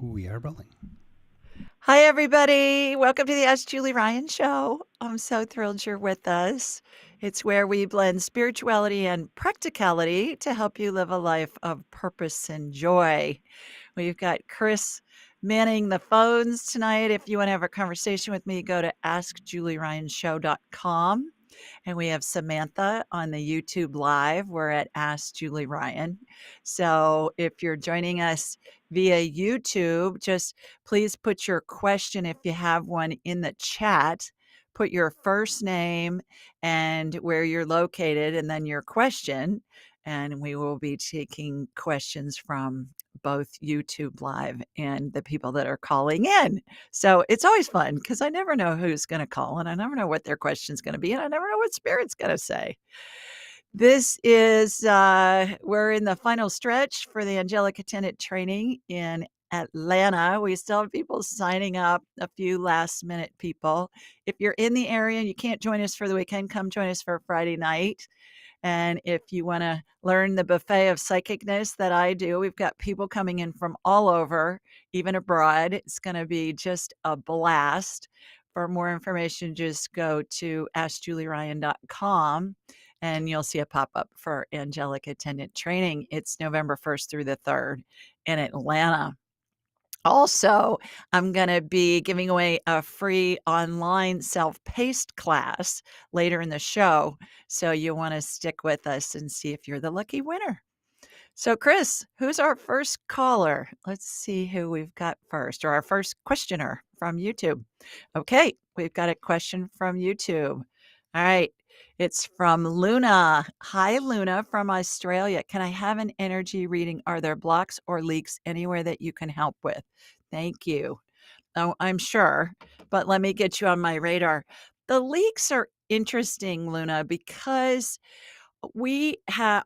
We are rolling. Hi, everybody. Welcome to the Ask Julie Ryan Show. I'm so thrilled you're with us. It's where we blend spirituality and practicality to help you live a life of purpose and joy. We've got Chris manning the phones tonight. If you want to have a conversation with me, go to askjulieryanshow.com. And we have Samantha on the YouTube Live. We're at Ask Julie Ryan. So if you're joining us via YouTube, just please put your question, if you have one, in the chat. Put your first name and where you're located, and then your question. And we will be taking questions from both YouTube Live and the people that are calling in. So it's always fun because I never know who's going to call and I never know what their question's going to be and I never know what Spirit's going to say. This is, we're in the final stretch for the Angelic Attendant training in Atlanta. We still have people signing up, a few last minute people. If you're in the area and you can't join us for the weekend, come join us for Friday night. And if you want to learn the buffet of psychicness that I do, we've got people coming in from all over, even abroad. It's going to be just a blast. For more information, just go to askjulieryan.com and you'll see a pop up for Angelic Attendant Training. It's November 1st through the 3rd in Atlanta. Also, I'm going to be giving away a free online self-paced class later in the show. So you want to stick with us and see if you're the lucky winner. So, Chris, who's our first caller? Let's see who we've got first, or our first questioner from YouTube. Okay, we've got a question from YouTube. All right, it's from Luna. Hi, Luna from Australia. Can I have an energy reading? Are there blocks or leaks anywhere that you can help with? Thank you. Oh, I'm sure, but let me get you on my radar. The leaks are interesting, Luna, because we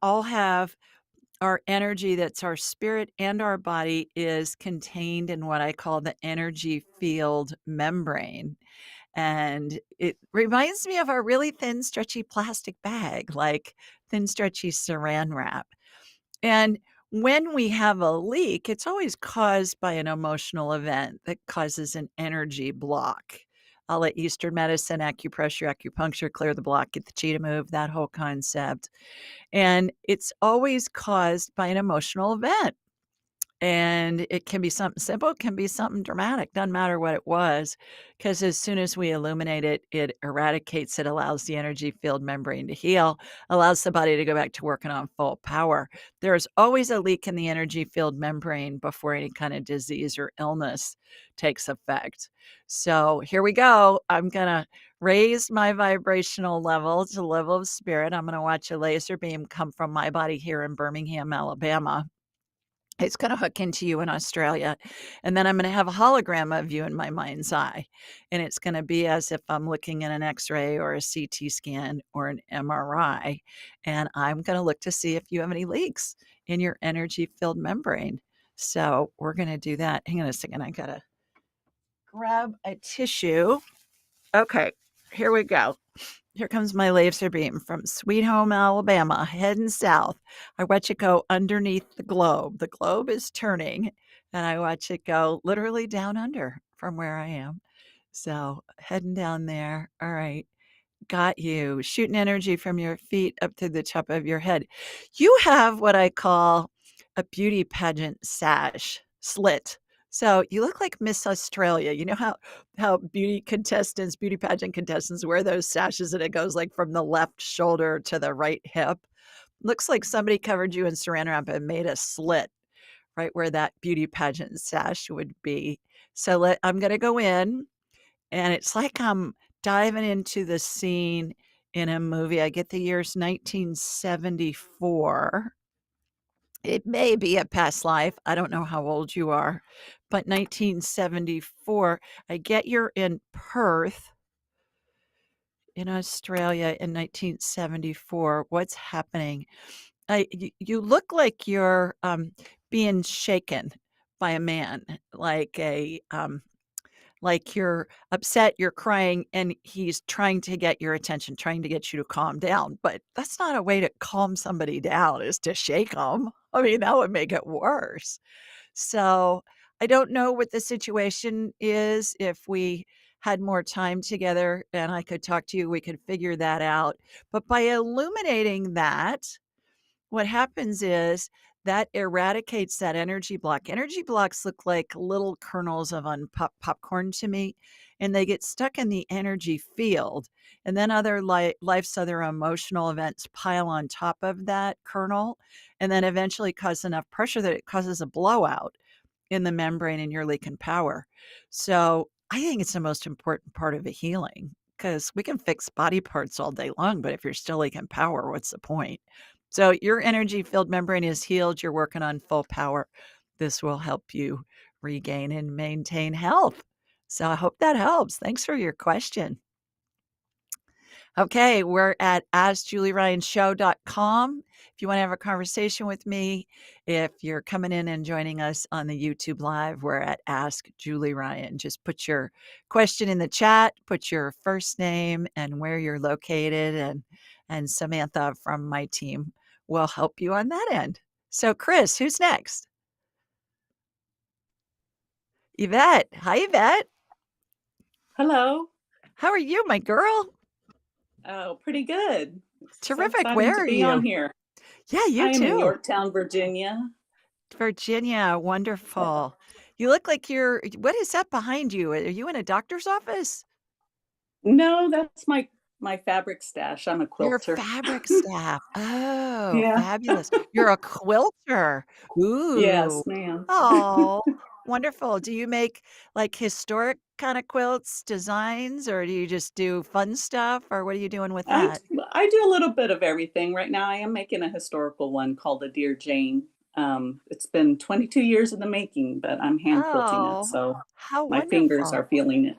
all have our energy, that's our spirit and our body, is contained in what I call the energy field membrane. And it reminds me of a really thin, stretchy plastic bag, like thin, stretchy saran wrap. And when we have a leak, it's always caused by an emotional event that causes an energy block. I'll let Eastern medicine, acupressure, acupuncture clear the block, get the chi to move, that whole concept. And it's always caused by an emotional event. And it can be something simple, it can be something dramatic, doesn't matter what it was, because as soon as we illuminate it, it eradicates it, allows the energy field membrane to heal, allows the body to go back to working on full power. There's always a leak in the energy field membrane before any kind of disease or illness takes effect. So here we go. I'm going to raise my vibrational level to the level of spirit. I'm going to watch a laser beam come from my body here in Birmingham, Alabama. It's gonna hook into you in Australia, and then I'm gonna have a hologram of you in my mind's eye, and it's gonna be as if I'm looking at an X-ray or a CT scan or an MRI, and I'm gonna look to see if you have any leaks in your energy-filled membrane. So, we're gonna do that. Hang on a second, I gotta grab a tissue. Okay, here we go. Here comes my laser beam from Sweet Home, Alabama, heading south. I watch it go underneath the globe. The globe is turning, and I watch it go literally down under from where I am. So, heading down there. All right. Got you. Shooting energy from your feet up to the top of your head. You have what I call a beauty pageant sash, slit. So you look like Miss Australia. You know how beauty pageant contestants wear those sashes and it goes like from the left shoulder to the right hip. Looks like somebody covered you in saran wrap and made a slit right where that beauty pageant sash would be. So I'm going to go in and it's like I'm diving into the scene in a movie. I get the year's 1974. It may be a past life. I don't know how old you are, but 1974. I get you're in Perth in Australia in 1974. What's happening? You look like you're being shaken by a man, like you're upset, you're crying, and he's trying to get your attention, trying to get you to calm down. But that's not a way to calm somebody down, is to shake them. I mean, that would make it worse. So I don't know what the situation is. If we had more time together and I could talk to you, we could figure that out. But by illuminating that, what happens is that eradicates that energy block. Energy blocks look like little kernels of popcorn to me, and they get stuck in the energy field. And then other life's other emotional events pile on top of that kernel, and then eventually cause enough pressure that it causes a blowout in the membrane and you're leaking power. So I think it's the most important part of a healing because we can fix body parts all day long, but if you're still leaking power, what's the point? So your energy field membrane is healed. You're working on full power. This will help you regain and maintain health. So I hope that helps. Thanks for your question. Okay, we're at AskJulieRyanShow.com. If you want to have a conversation with me, if you're coming in and joining us on the YouTube Live, we're at Ask Julie Ryan. Just put your question in the chat, put your first name and where you're located, and Samantha from my team will help you on that end. So, Chris, who's next? Yvette. Hi, Yvette. Hello. How are you, my girl? Oh, pretty good. So Terrific. exciting Where to are be on you? here. Yeah, you I am in too. Yorktown, Virginia. Virginia, Yeah. wonderful. You look like what is that behind you? Are you in a doctor's office? No, that's my fabric stash. I'm a You're quilter. fabric staff. Oh, Yeah. fabulous. You're a quilter. Ooh. Yes, ma'am. Oh, wonderful. Do you make, like, historic kinda quilts, designs, or do you just do fun stuff, or what are you doing with I that? I do a little bit of everything. Right now I am making a historical one called the Dear Jane. It's been 22 years in the making, but I'm hand quilting it, Oh, so how my fingers wonderful. are feeling it.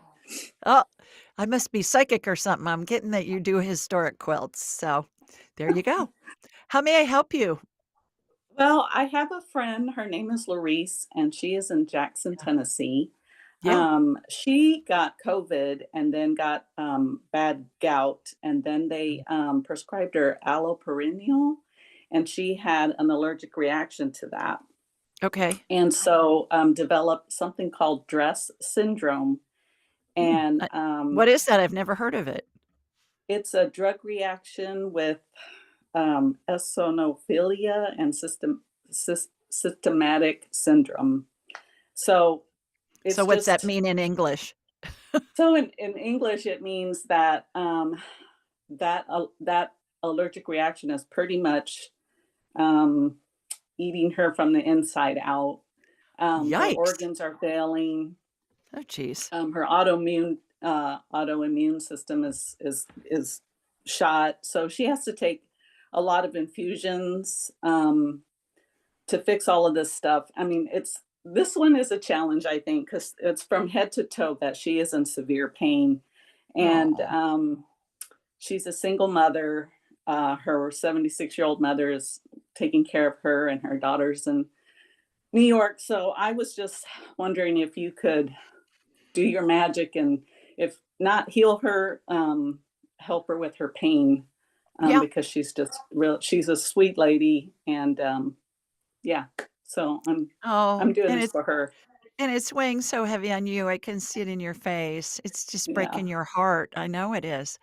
Oh, I must be psychic or something. I'm getting that you do historic quilts, so there you go. How may I help you? Well, I have a friend, her name is Larice, and she is in Jackson, Yeah. Tennessee. Yeah. She got COVID and then got bad gout, and then they prescribed her alloperenol, and she had an allergic reaction to that. Okay. And so developed something called dress syndrome. Hmm. And What is that? I've never heard of it. it's a drug reaction with eosinophilia and systematic syndrome. So So it's what's that just mean in English? so in English it means that that allergic reaction is pretty much um, eating her from the inside out. Her Yikes. organs are failing. Oh, geez. Her autoimmune system is shot. So she has to take a lot of infusions to fix all of this stuff. I mean, it's this one is a challenge, I think, because it's from head to toe that she is in severe pain, and Oh, she's a single mother. Her 76-year-old mother is taking care of her and her daughters in New York. So I was just wondering if you could do your magic and if not heal her, help her with her pain yeah. because she's just real. She's a sweet lady, and yeah. So Oh, I'm doing this for her. and it's weighing so heavy on you. I can see it in your face. It's just Yeah. breaking your heart. I know it is.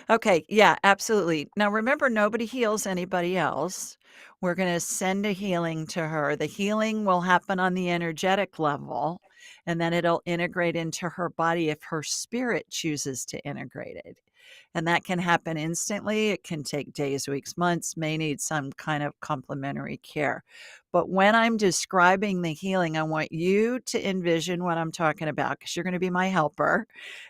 Okay, yeah, absolutely. Now remember, nobody heals anybody else. We're gonna send a healing to her. The healing will happen on the energetic level, and then it'll integrate into her body if her spirit chooses to integrate it. And that can happen instantly. It can take days, weeks, months, may need some kind of complementary care. But when I'm describing the healing, I want you to envision what I'm talking about because you're going to be my helper.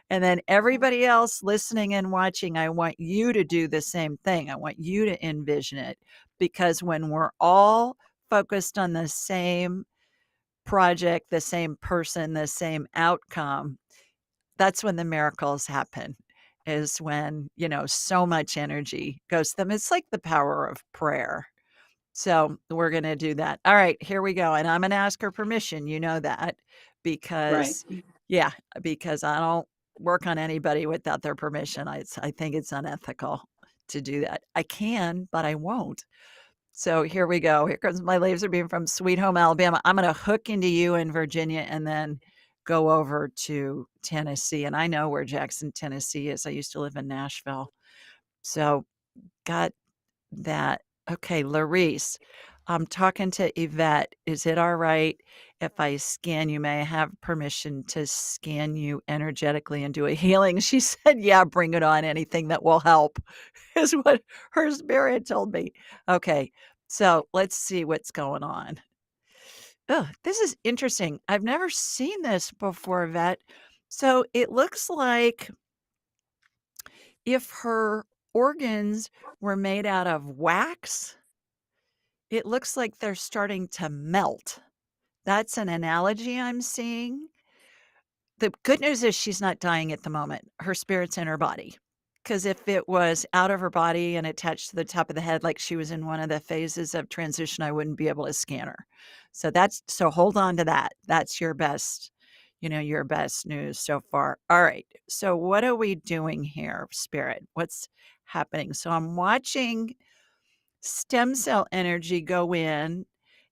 And then everybody else listening and watching, I want you to do the same thing. I want you to envision it because when we're all focused on the same project, the same person, the same outcome, that's when the miracles happen, is when, so much energy goes to them. It's like the power of prayer. So we're going to do that. All right, here we go. And I'm going to ask her permission. You know that Right. because, yeah, because I don't work on anybody without their permission. I think it's unethical to do that. I can, but I won't. So here we go. Here comes my laser beam from Sweet Home, Alabama. I'm gonna hook into you in Virginia and then go over to Tennessee, and I know where Jackson, Tennessee is. I used to live in Nashville. So got that. Okay, Larice, I'm talking to Yvette. Is it all right if I scan you? May I have permission to scan you energetically and do a healing? She said, yeah, bring it on. Anything that will help is what her spirit told me. Okay, so let's see what's going on. Oh, this is interesting. I've never seen this before, Yvette. So it looks like if her organs were made out of wax, it looks like they're starting to melt. That's an analogy I'm seeing. The good news is she's not dying at the moment. Her spirit's in her body. Because if it was out of her body and attached to the top of the head, like she was in one of the phases of transition, I wouldn't be able to scan her. So hold on to that. That's your best, your best news so far. All right. So what are we doing here, spirit? What's happening? So I'm watching stem cell energy go in,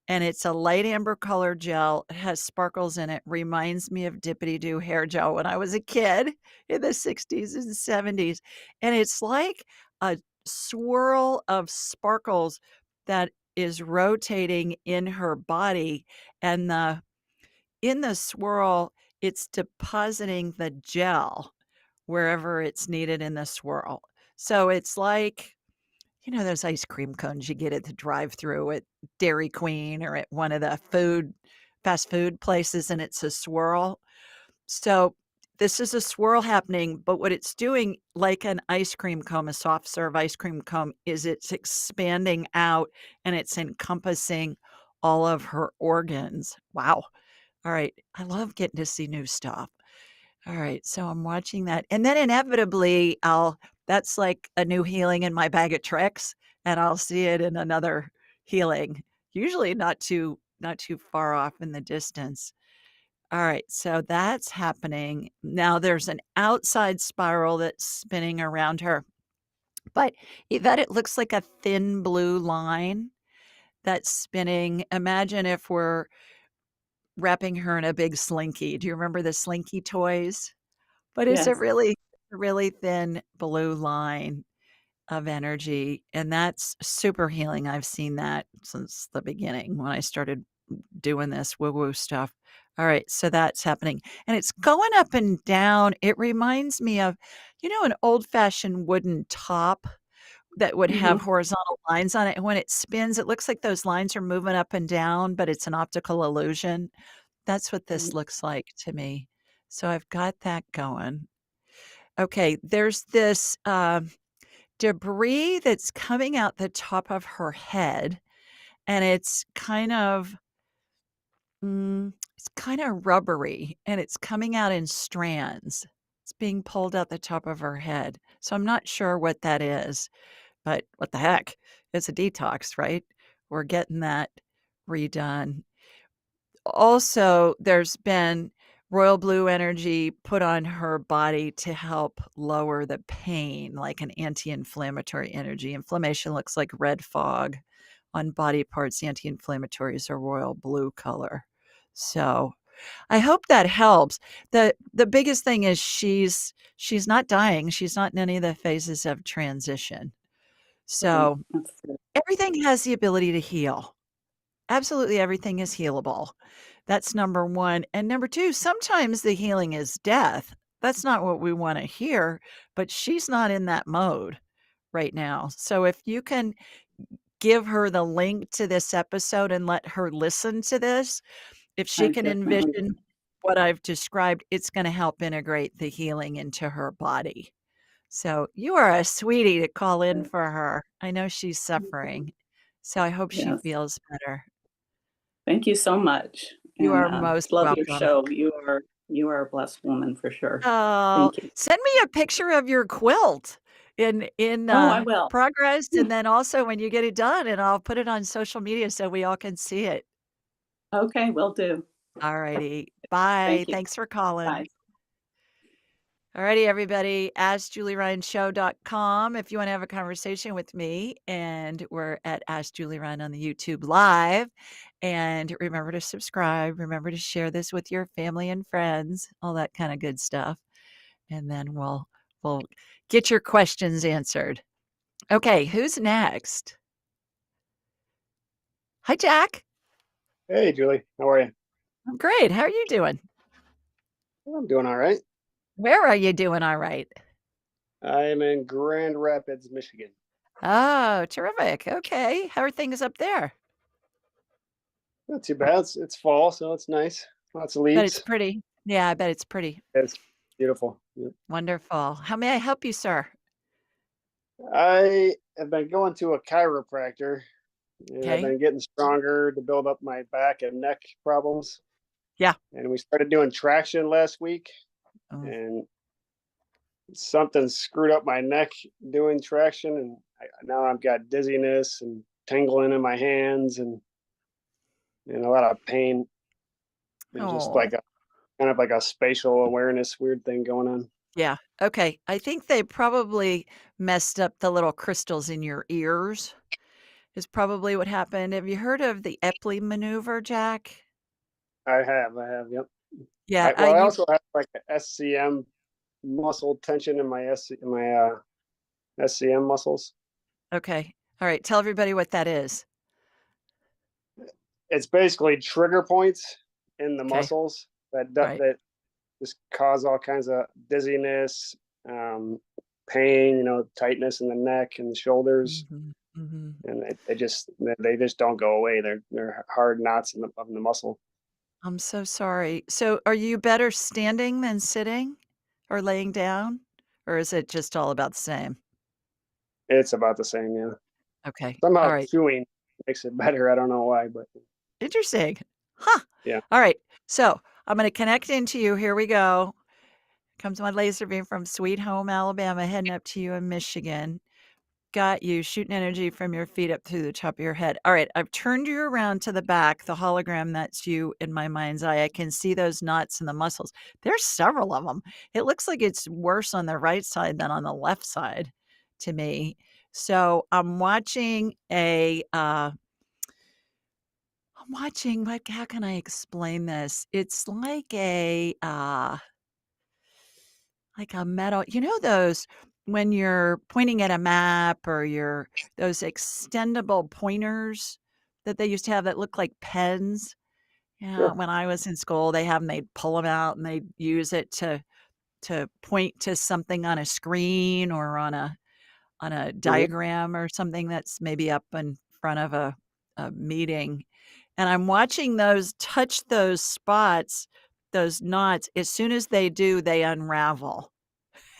and it's a light amber color gel. It has sparkles in it. Reminds me of Dippity Doo hair gel when I was a kid in the 60s and 70s. And it's like a swirl of sparkles that is rotating in her body. And in the swirl, it's depositing the gel wherever it's needed in the swirl. So it's like those ice cream cones you get at the drive-through at Dairy Queen or at one of the fast food places, and it's a swirl. So this is a swirl happening, but what it's doing, like an ice cream cone, a soft serve ice cream cone, is it's expanding out and it's encompassing all of her organs. Wow. All right. I love getting to see new stuff. All right, so I'm watching that, and then inevitably, that's like a new healing in my bag of tricks, and I'll see it in another healing, usually not too far off in the distance. All right, so that's happening. Now there's an outside spiral that's spinning around her, but that it looks like a thin blue line that's spinning. Imagine if we're wrapping her in a big slinky. Do you remember the slinky toys? But it's Yes. a really thin blue line of energy, and that's super healing. I've seen that since the beginning when I started doing this woo-woo stuff. All right, so that's happening, and it's going up and down. It reminds me of, an old-fashioned wooden top that would have Hmm. horizontal lines on it, and when it spins, it looks like those lines are moving up and down, but it's an optical illusion. That's what this looks like to me. So I've got that going. Okay, there's this, debris that's coming out the top of her head, and it's kinda rubbery, and it's coming out in strands. It's being pulled out the top of her head, so I'm not sure what that is, but what the heck? It's a detox, right? We're getting that redone. Also, there's been royal blue energy put on her body to help lower the pain, like an anti-inflammatory energy. Inflammation looks like red fog on body parts. Anti-inflammatories are royal blue color. So, I hope that helps. The biggest thing is she's not dying. She's not in any of the phases of transition. Great. So, That's good. everything has the ability to heal. Absolutely everything is healable. That's number 1, and number 2, sometimes the healing is death. That's not what we wanna hear, but she's not in that mode right now. So if you can give her the link to this episode and let her listen to this, if she I can definitely envision what I've described, it's gonna help integrate the healing into her body. So you are a sweetie to call in will. for her. I know she's suffering, so I hope she Yes. feels better. Thank you so much, You and are most love your welcome. show. You are a blessed woman for sure. Oh, Thank you. send me a picture of your quilt in, Oh, I will. progress, and then also when you get it done, and I'll put it on social media so we all can see it. Okay, will do. Alrighty. Bye. Thank you. Thanks for calling. Bye. Alrighty, everybody, AskJulieRyanShow.com if you want to have a conversation with me. And we're at Ask Julie Ryan on the YouTube Live. And remember to subscribe. Remember to share this with your family and friends, all that kind of good stuff. And then we'll get your questions answered. Okay, who's next? Hi, Jack. Hey, Julie. How are you? I'm great. How are you doing? I'm doing all right. Where are you doing all right? I'm in Grand Rapids, Michigan. Oh, terrific. Okay. How are things up there? Not too bad. It's fall, so it's nice. Lots of Bet it's leaves. pretty. Yeah, I bet it's pretty. It's beautiful. Yep. Wonderful. How may I help you, sir? I have been going to a chiropractor, and I've Okay. been getting stronger to build up my back and neck problems. Yeah. And we started doing traction last week, Oh, and something screwed up my neck doing traction, and now I've got dizziness and tingling in my hands and a lot of pain and just oh, like a kind of like a spatial awareness weird thing going on. yeah. Okay. I think they probably messed up the little crystals in your ears, is probably what happened. Have you heard of the Epley maneuver, Jack? I have, yep. Yeah. Well, I You also have like a SCM muscle tension in my SCM muscles. okay. All right. Tell everybody what that is. It's basically trigger points in the Okay. muscles All right. that just cause all kinds of dizziness, pain, tightness in the neck and the shoulders, Mhm, mhm. and they just don't go away. They're hard knots in of the muscle. I'm so sorry. So, are you better standing than sitting or laying down? Or is it just all about the same? It's about the same, yeah. Okay. Somehow All right. chewing makes it better. I don't know why, but Interesting. Huh. yeah. All right. So, I'm gonna connect into you. Here we go. Comes my laser beam from Sweet Home, Alabama, heading up to you in Michigan. Got you shooting energy from your feet up through the top of your head. All right, I've turned you around to the back, the hologram that's you in my mind's eye. I can see those knots in the muscles. There's several of them. It looks like it's worse on the right side than on the left side to me. So I'm watching what how can I explain this? It's like a metal, you know, those when you're pointing at a map or those extendable pointers that they used to have that look like pens? Yeah, Sure. when I was in school, they have them, they'd pull them out and they'd use it to point to something on a screen or on a Mhm. diagram or something that's maybe up in front of a meeting. And I'm watching those touch those spots, those knots. As soon as they do, they unravel.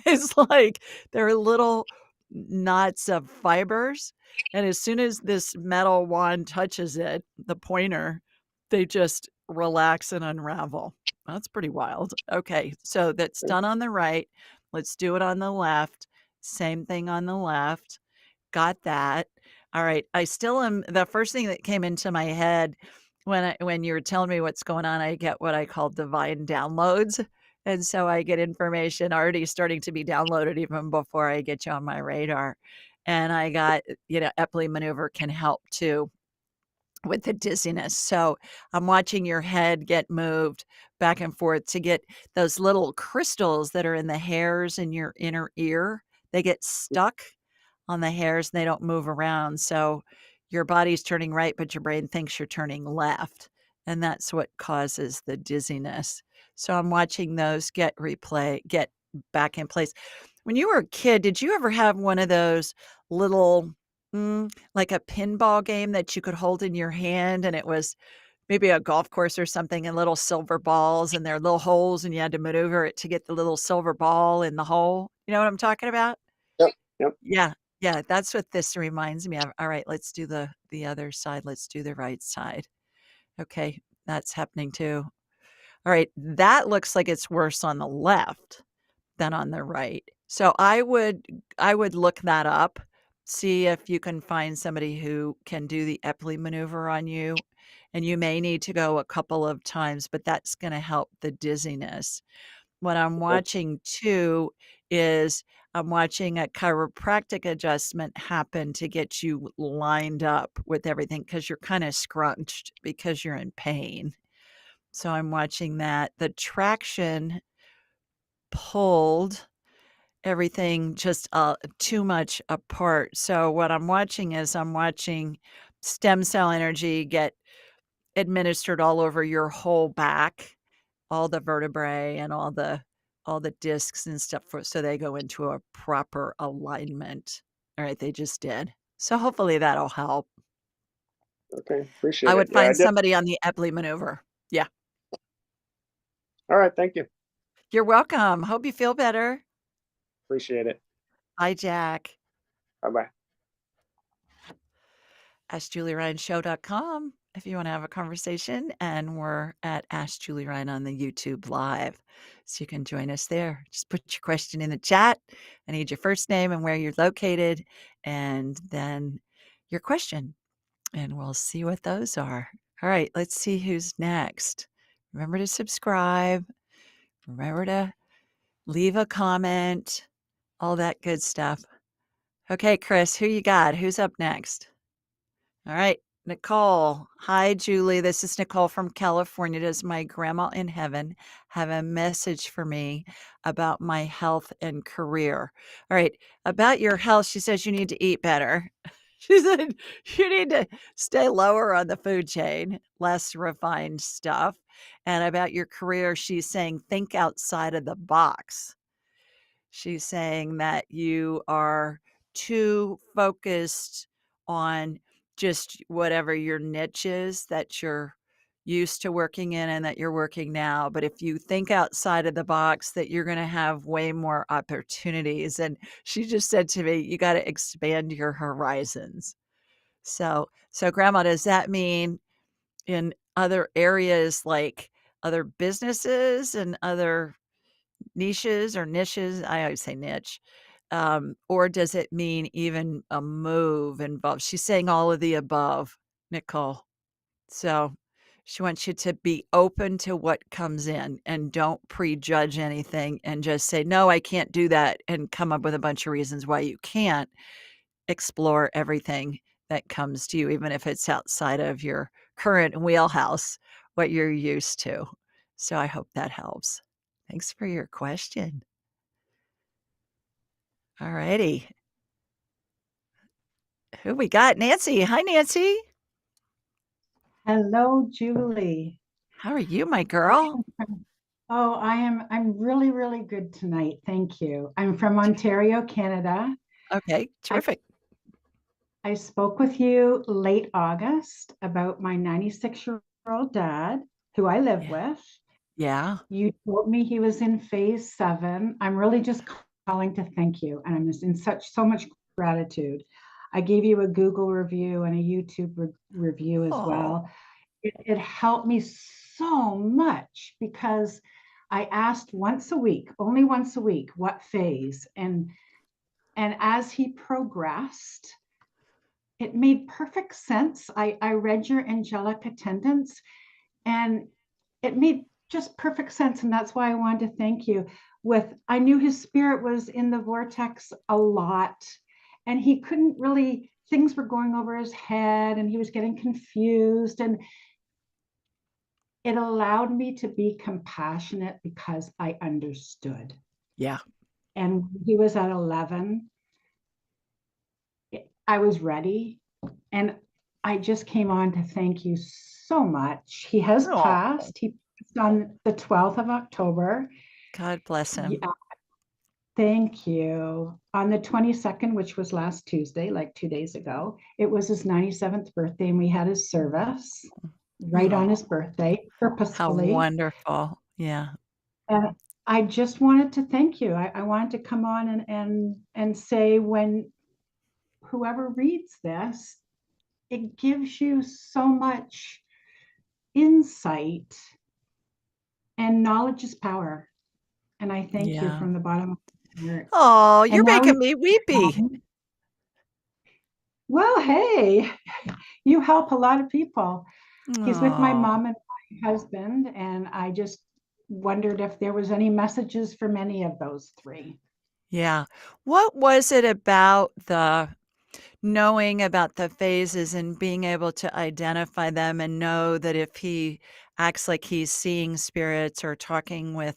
It's like they're little knots of fibers, and as soon as this metal wand touches it, the pointer, they just relax and unravel. That's pretty wild. Okay, so that's done on the right. Let's do it on the left. Same thing on the left. Got that. All right. I still am the first thing that came into my head when you were telling me what's going on, I get what I call divine downloads. And so I get information already starting to be downloaded even before I get you on my radar. And I got, Epley maneuver can help too with the dizziness. So I'm watching your head get moved back and forth to get those little crystals that are in the hairs in your inner ear. They get stuck on the hairs and they don't move around. So your body's turning right, but your brain thinks you're turning left. And that's what causes the dizziness. So I'm watching those get back in place. When you were a kid, did you ever have one of those little, like a pinball game that you could hold in your hand and it was maybe a golf course or something and little silver balls and there are little holes and you had to maneuver it to get the little silver ball in the hole? You know what I'm talking about? Yep. Yep. Yeah, yeah, that's what this reminds me of. All right, let's do the other side. Let's do the right side. Okay, that's happening too. All right, that looks like it's worse on the left than on the right. So I would look that up, see if you can find somebody who can do the Epley maneuver on you, and you may need to go a couple of times, but that's gonna help the dizziness. what I'm Okay. watching too is I'm watching a chiropractic adjustment happen to get you lined up with everything because you're kind of scrunched because you're in pain. So I'm watching that. The traction pulled everything just too much apart. So what I'm watching is I'm watching stem cell energy get administered all over your whole back, all the vertebrae and all the discs and stuff so they go into a proper alignment. All right, they just did. So hopefully that'll help. Okay. I Appreciate it. would Yeah, I find did. somebody on the Epley maneuver. Yeah. All right. Thank you. You're welcome. Hope you feel better. Appreciate it. Bye, Jack. Bye-bye. AskJulieRyanShow.com if you want to have a conversation. And we're at Ask Julie Ryan on the YouTube Live. So you can join us there. Just put your question in the chat. I need your first name and where you're located, and then your question. And we'll see what those are. All right, let's see who's next. Remember to subscribe. Remember to leave a comment. All that good stuff. Okay, Chris, who you got? Who's up next? All right, Nicole. Hi, Julie. This is Nicole from California. Does my grandma in heaven have a message for me about my health and career? All right, about your health, she says you need to eat better. She said you need to stay lower on the food chain, less refined stuff. And about your career, she's saying think outside of the box. She's saying that you are too focused on just whatever your niche is that you're used to working in and that you're working now. But if you think outside of the box, that you're going to have way more opportunities. And she just said to me, you got to expand your horizons. So grandma, does that mean in other areas like other businesses and other niches or niches? I always say niche. Or does it mean even a move involved? She's saying all of the above, Nicole. So she wants you to be open to what comes in and don't prejudge anything and just say, no, I can't do that, and come up with a bunch of reasons why you can't. Explore everything that comes to you, even if it's outside of your current wheelhouse, what you're used to. So I hope that helps. Thanks for your question. All righty. Who we got? Nancy. Hi, Nancy. Hello, Julie. How are you, my I girl? am I'm really, really good tonight. Thank you. I'm from Ontario, Canada. Okay, I, terrific. I spoke with you late August about my 96-year-old dad, who I live Yeah. with. Yeah. You told me he was in phase 7. I'm really just calling to thank you, and I'm just in so much gratitude. I gave you a Google review and a YouTube review as Oh, well. It helped me so much because I asked once a week, only once a week, what phase, and as he progressed, it made perfect sense. I read your angelic attendance, and it made just perfect sense, and that's why I wanted to thank you. I knew his spirit was in the vortex a lot, and he couldn't really, things were going over his head, and he was getting confused, and it allowed me to be compassionate because I understood. yeah. And when he was at 11, I was ready. And I just came on to thank you so much. He has Oh, passed. He passed on the 12th of October. God bless him. Yeah, thank you. On the 22nd, which was last Tuesday, like 2 days ago, it was his 97th birthday, and we had his service right on Oh, his birthday, how purposefully. wonderful. Yeah. And I just wanted to thank you. I wanted to come on and say, when whoever reads this, it gives you so much insight, and knowledge is power. And I thank you Yeah. from the bottom of my heart. Oh, you're And now making me weepy. well, hey, you help a lot of people. He's with my Oh, mom and my husband, and I just wondered if there was any messages from any of those three. Yeah. What was it about the knowing about the phases and being able to identify them and know that if he acts like he's seeing spirits or talking with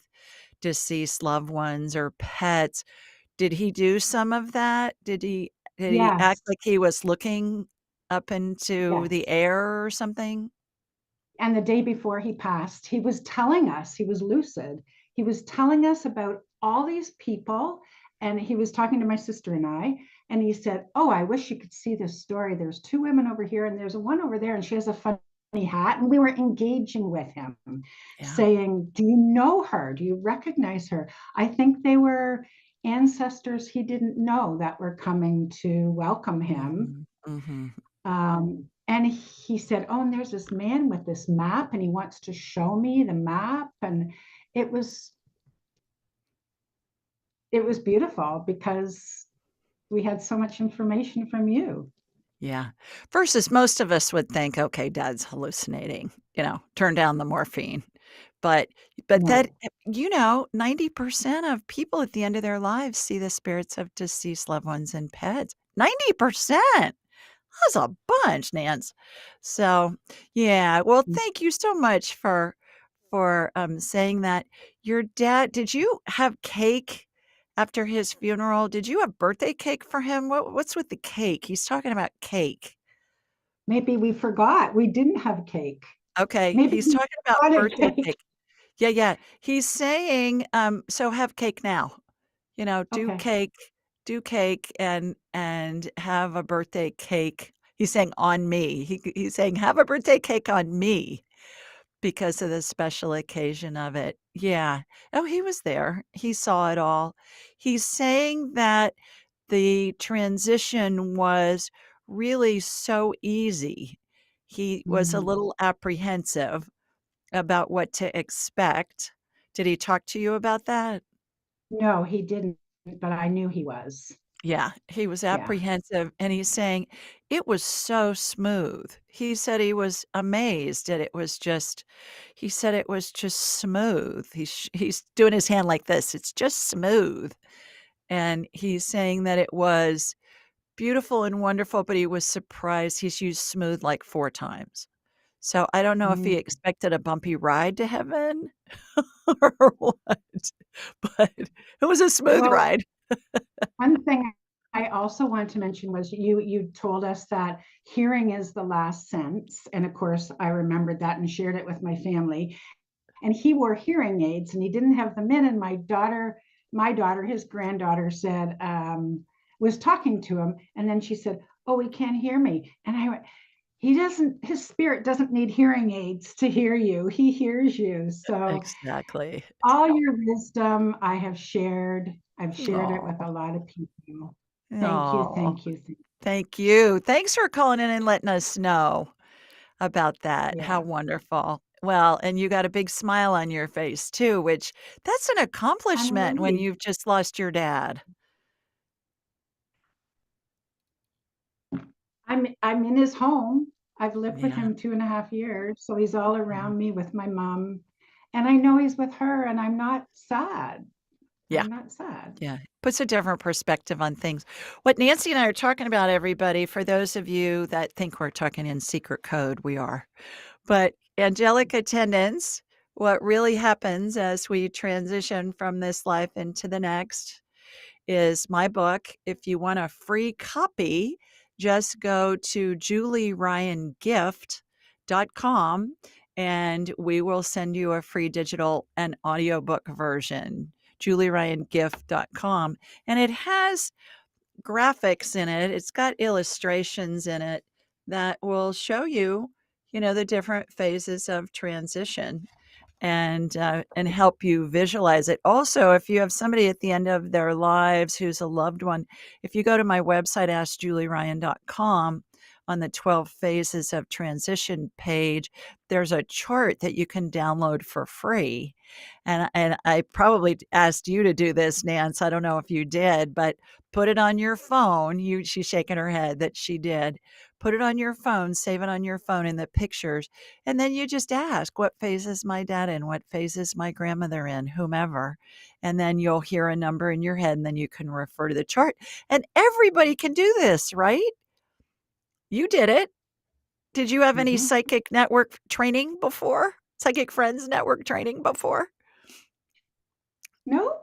deceased loved ones or pets, did he do some of that? Did he act Yes, like he was looking up into yes. the air or something? And the day before he passed, he was telling us, he was lucid. He was telling us about all these people. And he was talking to my sister and I, and he said, "Oh, I wish you could see this story. There's two women over here, and there's a one over there, and she has a funny hat." And we were engaging with him, Yeah. saying, "Do you know her? Do you recognize her?" I think they were ancestors he didn't know that were coming to welcome him. Mhm, mhm. And he said, "Oh, and there's this man with this map, and he wants to show me the map." And it was it was beautiful because we had so much information from you. Yeah. Versus most of us would think, "Okay, dad's hallucinating, turn down the morphine." But that No, 90% of people at the end of their lives see the spirits of deceased loved ones and pets. 90%! That's a bunch, Nance. So, yeah, well, thank you so much for saying that. Your dad, did you have cake after his funeral? Did you have birthday cake for him? What's with the cake? He's talking about cake. maybe we forgot we didn't have cake. Okay, Maybe he's he talking about wanted birthday cake. cake. Yeah, yeah. He's saying, "So have cake now." Do Okay. cake and have a birthday cake. He's saying on me. He's saying, "Have a birthday cake on me." Because of the special occasion of it. Yeah. Oh, he was there. He saw it all. He's saying that the transition was really so easy. He was a Mm. little apprehensive about what to expect. Did he talk to you about that? No, he didn't, but I knew he was. Yeah, he was Yeah. apprehensive, and he's saying it was so smooth. He said he was amazed that he said it was just smooth. He's doing his hand like this, "It's just smooth." And he's saying that it was beautiful and wonderful, but he was surprised. He's used smooth like 4 times. So, I don't know if he Mm. expected a bumpy ride to heaven or what, but it was a smooth Well, ride. one thing I also want to mention was you told us that hearing is the last sense. And of course, I remembered that and shared it with my family. And he wore hearing aids and he didn't have them in. And my daughter, his granddaughter, said, was talking to him. And then she said, "Oh, he can't hear me." And I went, his spirit doesn't need hearing aids to hear you. He hears you. So Exactly. all your wisdom I've shared it with Oh, a lot of people. Thank you, oh, thank you, thank thank you. Thanks for calling in and letting us know about that. you. How Yeah. wonderful. Well, and you got a big smile on your face too, which that's an I'm accomplishment when relieved. you've just lost your dad. I'm in his home. I've lived with Yeah. him 2.5 years, so he's all Yeah. around me with my mom. And I know he's with her, and I'm not sad. Yeah. I'm not sad. Yeah. Puts a different perspective on things. What Nancy and I are talking about, everybody, for those of you that think we're talking in secret code, we are. But angelic attendants, what really happens as we transition from this life into the next is my book. If you want a free copy, just go to julieryangift.com and we will send you a free digital and audiobook version. julieryangift.com. And it has graphics in it. It's got illustrations in it that will show you, the different phases of transition and help you visualize it. Also, if you have somebody at the end of their lives who's a loved one, if you go to my website, askjulieryan.com, on the 12 phases of transition page, there's a chart that you can download for free. And I probably asked you to do this, Nance. I don't know if you did, but put it on your phone. She's shaking her head that she did. put it on your phone, save it on your phone in the pictures, and then you just ask, what phase is my dad in? What phase is my grandmother in? Whomever. And then you'll hear a number in your head, and then you can refer to the chart. And everybody can do this, right? You did it. Did you have any psychic network training before? Psychic Friends network training before? No,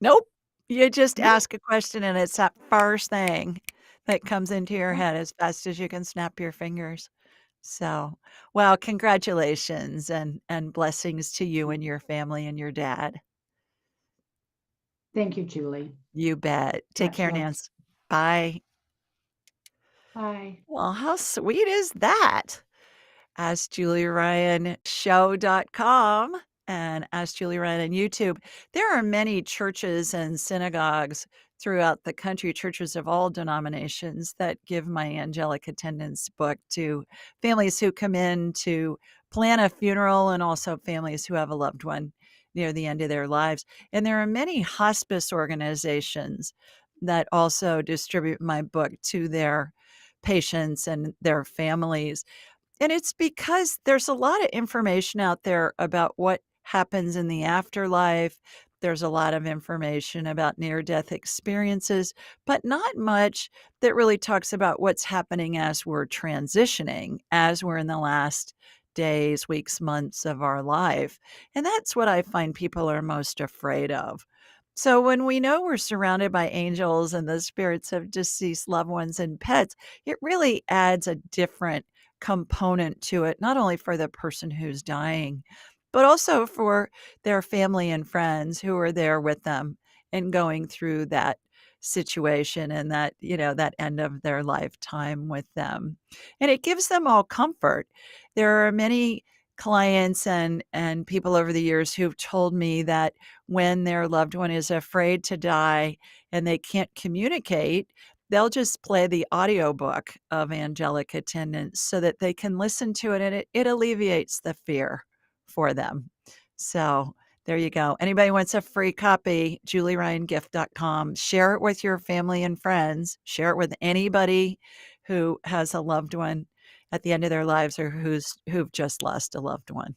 Nope. You just no. ask a question, and it's that first thing that comes into your head as fast as you can snap your fingers. So, well, congratulations and blessings to you and your family and your dad. Thank you, Julie. You bet. Take Much care, love. Nance. Bye. Bye. Well, how sweet is that? AskJulieRyanShow.com and Ask Julie Ryan on YouTube. There are many churches and synagogues throughout the country, churches of all denominations, that give my angelic attendance book to families who come in to plan a funeral and also families who have a loved one near the end of their lives. And there are many hospice organizations that also distribute my book to their patients and their families. And it's because there's a lot of information out there about what happens in the afterlife. There's a lot of information about near-death experiences, but not much that really talks about what's happening as we're transitioning, as we're in the last days, weeks, months of our life. And that's what I find people are most afraid of. So when we know we're surrounded by angels and the spirits of deceased loved ones and pets, it really adds a different component to it, not only for the person who's dying, but also for their family and friends who are there with them and going through that situation and that, that end of their lifetime with them. And it gives them all comfort. There are many clients and people over the years who've told me that when their loved one is afraid to die and they can't communicate, they'll just play the audiobook of angelic attendance so that they can listen to it, and it alleviates the fear for them. So there you go. Anybody wants a free copy, julieryangift.com. Share it with your family and friends. Share it with anybody who has a loved one at the end of their lives or who've just lost a loved one.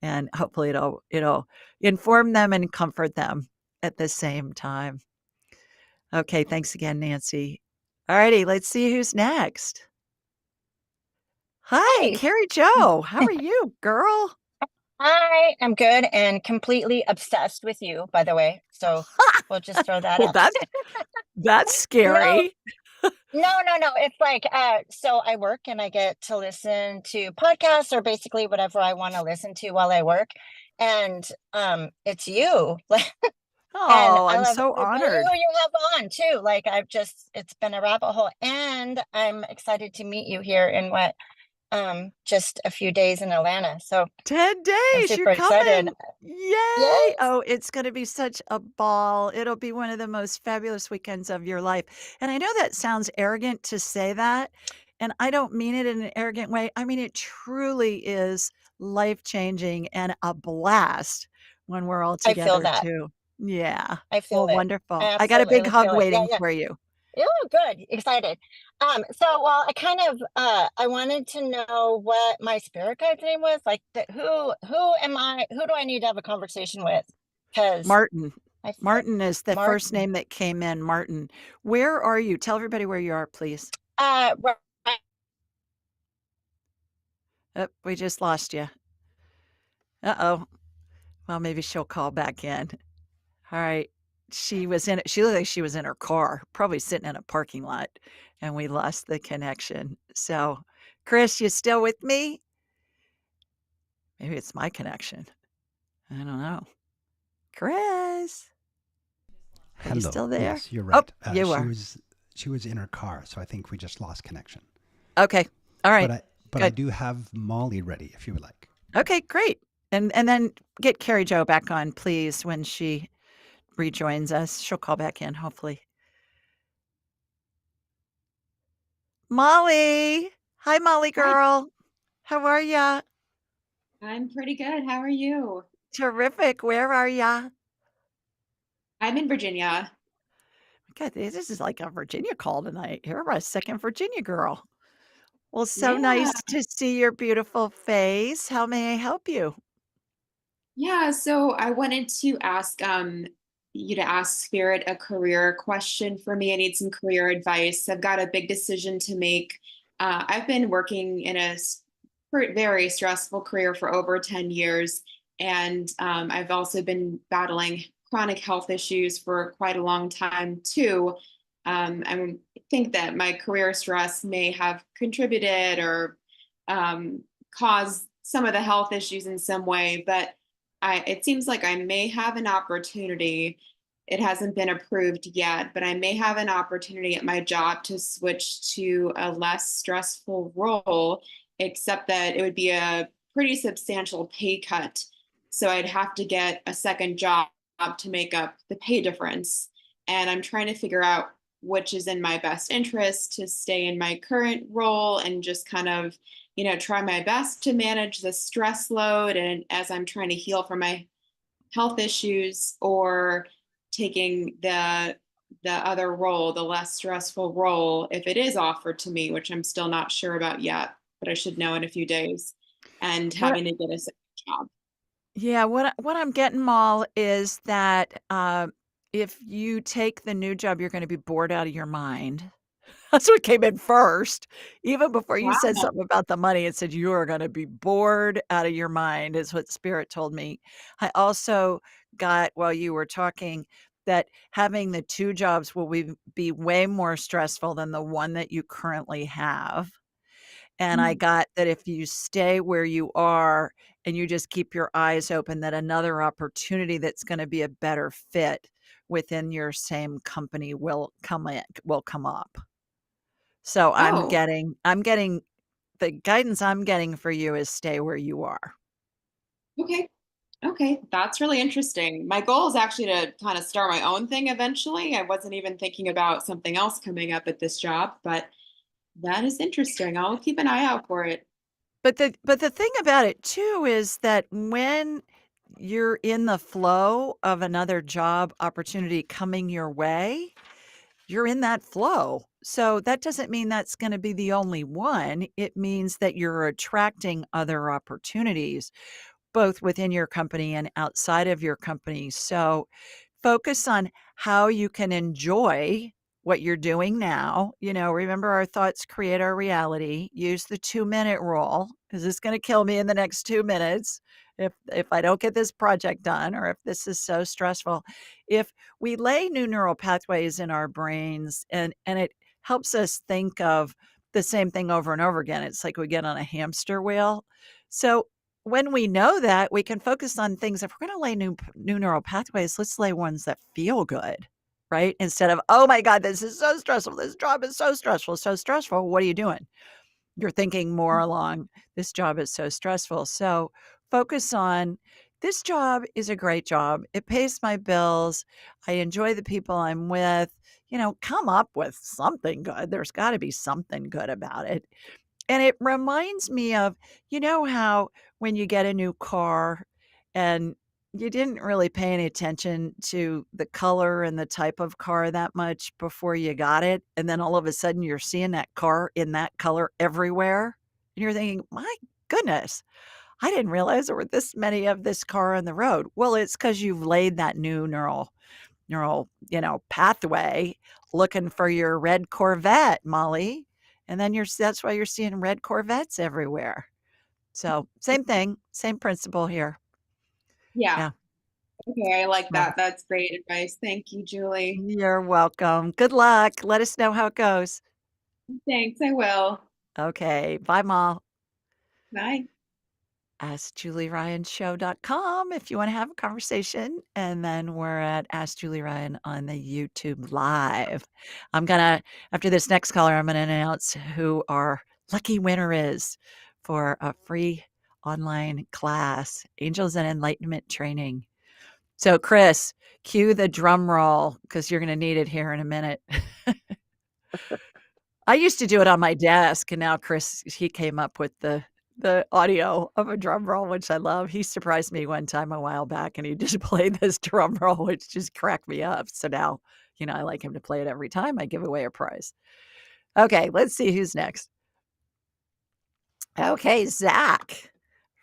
And hopefully it'll inform them and comfort them at the same time. Okay, thanks again, Nancy. All righty, let's see who's next. Hi, Hi. Carrie Jo. How are you, girl? I am good and completely obsessed with you, by the way. So we'll just throw that Well, out. that's scary. No. It's like, so I work and I get to listen to podcasts or basically whatever I want to listen to while I work. And it's you. And Oh, I I'm love so everybody honored. who you have on too. Like it's been a rabbit hole. And I'm excited to meet you here in just a few days in Atlanta. So 10 I'm days, you're super excited. coming. Yay. Yes. Oh, it's going to be such a ball. It'll be one of the most fabulous weekends of your life. And I know that sounds arrogant to say that, and I don't mean it in an arrogant way. I mean, it truly is life-changing and a blast when we're all I feel together that. too. Yeah. I feel Well, it. wonderful. I I got a big absolutely hug feel it. Yeah, waiting yeah. for you. Oh, good. Excited. Well, I kind of I wanted to know what my spirit guide's name was. Like who am I? Who do I need to have a conversation with? Because Martin. I feel Martin is the first Martin. name that came in. Martin. Where are you? Tell everybody where you are, please. Right. Oh, we just lost you. Uh-oh. Well, maybe she'll call back in. All right. She looked like she was in her car, probably sitting in a parking lot, and we lost the connection. So, Chris, you still with me? Maybe it's my connection. I don't know. Chris, are you Hello. still there? Yes, you're right. You she are. she was in her car, so I think we just lost connection. Okay. All right. But I Good. do have Molly ready if you would like. Okay, great. And then get Carrie Jo back on, please, when she rejoins us. She'll call back in, hopefully. Molly. Hi, Molly Hi, girl. How are ya? I'm pretty good. How are you? Terrific. Where are ya? I'm in Virginia. God, this is like a Virginia call tonight. You're a second Virginia girl. Well, so Yeah. nice to see your beautiful face. How may I help you? Yeah. So I wanted to ask you to ask Spirit a career question for me. I need some career advice. I've got a big decision to make. I've been working in very stressful career for over 10 years. And I've also been battling chronic health issues for quite a long time too. I think that my career stress may have contributed or caused some of the health issues in some way, but it seems like I may have an opportunity. It hasn't been approved yet, but I may have an opportunity at my job to switch to a less stressful role, except that it would be a pretty substantial pay cut. So I'd have to get a second job to make up the pay difference. And I'm trying to figure out which is in my best interest to stay in my current role and just kind of try my best to manage the stress load and as I'm trying to heal from my health issues, or taking the other role, the less stressful role, if it is offered to me, which I'm still not sure about yet, but I should know in a few days, and What having to get a second job. Yeah, what I'm getting, Mal, is that, if you take the new job, you're gonna be bored out of your mind. That's what came in first. Even before you said Wow. something about the money, it said, "You are gonna be bored out of your mind," is what Spirit told me. I also got, while you were talking, that having the 2 jobs will be way more stressful than the one that you currently have. And I Mm. got that if you stay where you are and you just keep your eyes open, that another opportunity that's gonna be a better fit within your same company will come up. So Oh, I'm getting the guidance I'm getting for you is stay where you are. okay. Okay, that's really interesting. My goal is actually to kind of start my own thing eventually. I wasn't even thinking about something else coming up at this job, but that is interesting. I'll keep an eye out for it. But the thing about it too is that when you're in the flow of another job opportunity coming your way, you're in that flow. So that doesn't mean that's gonna be the only one. It means that you're attracting other opportunities, both within your company and outside of your company. So focus on how you can enjoy what you're doing now. Remember, our thoughts create our reality. Use the 2-minute rule, because it's going to kill me in the next 2 minutes if I don't get this project done, or if this is so stressful. If we lay new neural pathways in our brains, and it helps us think of the same thing over and over again. It's like we get on a hamster wheel. So when we know that, we can focus on things. If we're going to lay new neural pathways, let's lay ones that feel good, right? Instead of, oh my God, this is so stressful. This job is so stressful, so stressful. What are you doing? You're thinking more along, this job is so stressful. So focus on, this job is a great job. It pays my bills. I enjoy the people I'm with. Come up with something good. There's got to be something good about it. And it reminds me of, how when you get a new car and you didn't really pay any attention to the color and the type of car that much before you got it, and then all of a sudden you're seeing that car in that color everywhere, and you're thinking, "My goodness, I didn't realize there were this many of this car on the road." Well, it's because 'cause you've laid that new neural pathway looking for your red Corvette, Molly. And then that's why you're seeing red Corvettes everywhere. So same thing, same principle here. Yeah. Yeah. Okay, I like So that. That's great advice. Thank you, Julie. you're welcome. Good luck. Let us know how it goes. Thanks, I will. Okay. Bye, Mom. Bye. AskJulieRyanShow.com if you want to have a conversation. And then we're at Ask Julie Ryan on the YouTube Live. After this next caller, I'm going to announce who our lucky winner is for a free online class, Angels and Enlightenment Training. So, Chris, cue the drum roll because you're going to need it here in a minute. I used to do it on my desk, and now Chris, he came up with the audio of a drum roll, which I love. He surprised me one time a while back, and he just played this drum roll, which just cracked me up. So now, I like him to play it every time I give away a prize. Okay, let's see who's next. Okay, Zach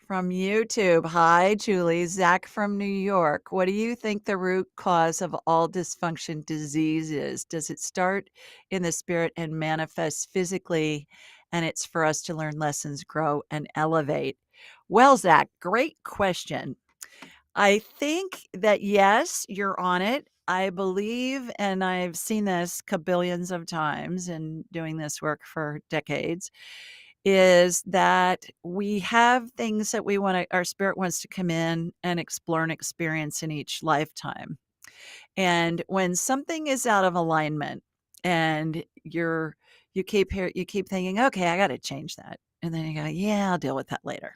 from YouTube. Hi, Julie. Zach from New York. What do you think the root cause of all dysfunction disease is? Does it start in the spirit and manifest physically? And it's for us to learn lessons, grow, and elevate. Well, Zach, great question. I think that yes, you're on it. I believe, and I've seen this kabillions of times in doing this work for decades, is that we have things that we want to, our spirit wants to come in and explore and experience in each lifetime. And when something is out of alignment and you keep thinking, okay, I got to change that. And then you go, yeah, I'll deal with that later.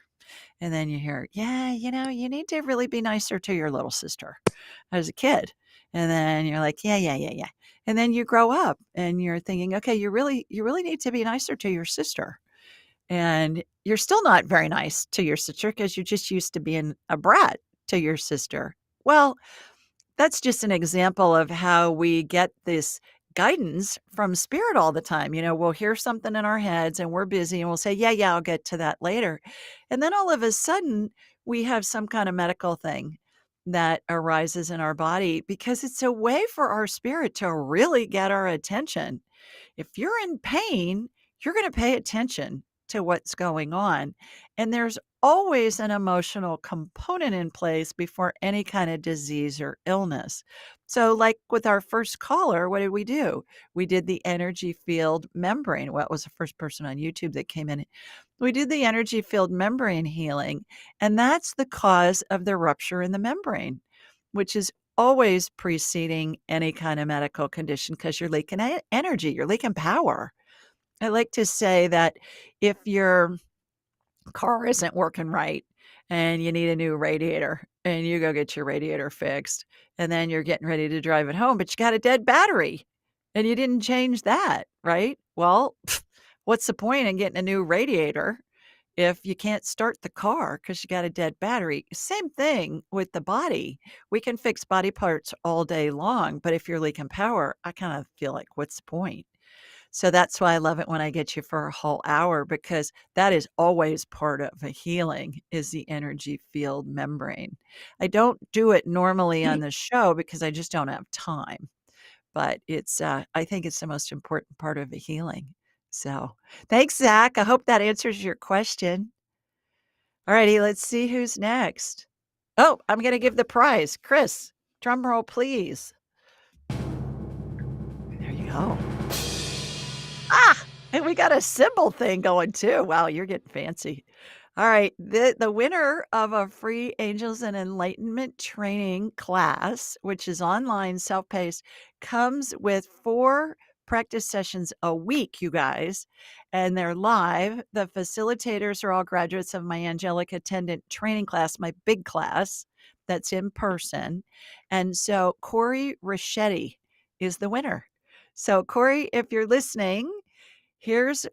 And then you hear, yeah, you need to really be nicer to your little sister as a kid. And then you're like, yeah. And then you grow up and you're thinking, okay, you really need to be nicer to your sister. And you're still not very nice to your sister because you're just used to being a brat to your sister. Well, that's just an example of how we get this guidance from spirit all the time. We'll hear something in our heads and we're busy and we'll say, yeah, I'll get to that later. And then all of a sudden, we have some kind of medical thing that arises in our body because it's a way for our spirit to really get our attention. If you're in pain, you're going to pay attention to what's going on. And there's always an emotional component in place before any kind of disease or illness. So, like with our first caller, what did we do? We did the energy field membrane. What was the first person on YouTube that came in? We did the energy field membrane healing, and that's the cause of the rupture in the membrane, which is always preceding any kind of medical condition because you're leaking energy, you're leaking power. I like to say that if your car isn't working right and you need a new radiator and you go get your radiator fixed and then you're getting ready to drive it home, but you got a dead battery and you didn't change that, right? Well, what's the point in getting a new radiator if you can't start the car because you got a dead battery? Same thing with the body. We can fix body parts all day long, but if you're leaking power, I kind of feel like, what's the point? So that's why I love it when I get you for a whole hour, because that is always part of a healing is the energy field membrane. I don't do it normally on the show because I just don't have time, but it's I think it's the most important part of a healing. So thanks, Zach. I hope that answers your question. All righty, let's see who's next. Oh, I'm going to give the prize. Chris, drum roll, please. There you go. And we got a symbol thing going too. Wow, you're getting fancy. All right. The winner of a free Angels and Enlightenment training class, which is online, self-paced, comes with 4 practice sessions a week, you guys, and they're live. The facilitators are all graduates of my Angelic Attendant training class, my big class that's in person. And so Corey Rachetti is the winner. So Corey, if you're listening, here's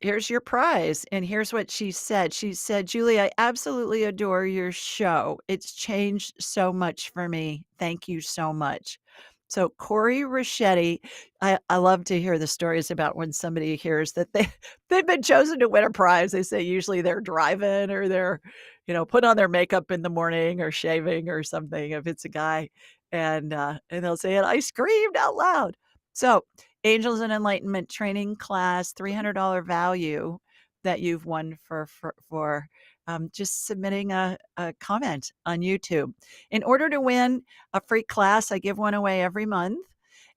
your prize. And here's what she said. She said, Julie, I absolutely adore your show. It's changed so much for me. Thank you so much. So Corey Rachetti, I love to hear the stories about when somebody hears that they've been chosen to win a prize. They say usually they're driving or they're, putting on their makeup in the morning or shaving or something if it's a guy. And they'll say it, I screamed out loud. So Angels and Enlightenment training class, $300 value that you've won for just submitting a comment on YouTube. In order to win a free class, I give one away every month,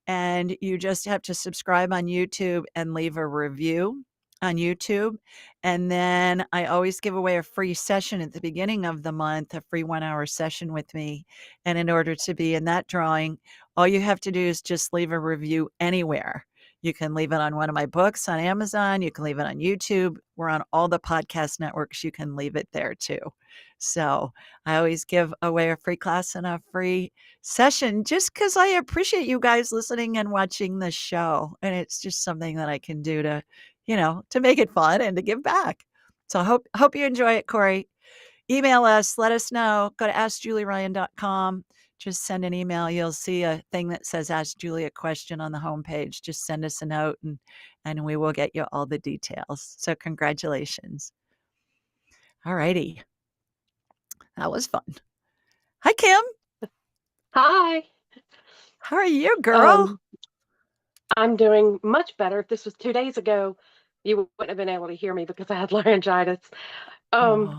and you just have to subscribe on YouTube and leave a review on YouTube. And then I always give away a free session at the beginning of the month, a free 1-hour session with me. And in order to be in that drawing, all you have to do is just leave a review anywhere. You can leave it on one of my books on Amazon. You can leave it on YouTube. We're on all the podcast networks. You can leave it there too. So I always give away a free class and a free session just because I appreciate you guys listening and watching the show. And it's just something that I can do to, to make it fun and to give back. So I hope you enjoy it, Corey. Email us, let us know. Go to askjulieryan.com. Just send an email. You'll see a thing that says Ask Julie a Question on the homepage. Just send us a note and we will get you all the details. So congratulations. All righty. That was fun. Hi, Kim. Hi. How are you, girl? I'm doing much better. If this was 2 days ago, you wouldn't have been able to hear me because I had laryngitis. Oh,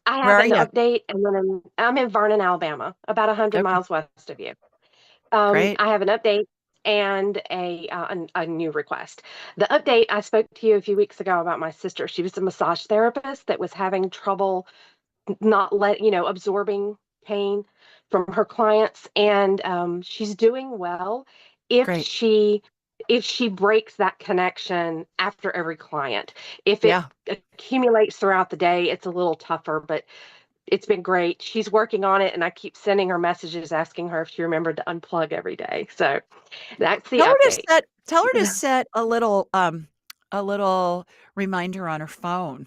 I where have are an you? update, and then I'm in Vernon, Alabama, about 100 Okay, miles west of you. great. I have an update and a new request. The update, I spoke to you a few weeks ago about my sister. She was a massage therapist that was having trouble not absorbing pain from her clients, and she's doing well if Great. she breaks that connection after every client. If it Yeah. accumulates throughout the day, it's a little tougher, but it's been great. She's working on it, and I keep sending her messages asking her if she remembered to unplug every day. So that's the update. Tell her to set a little reminder on her phone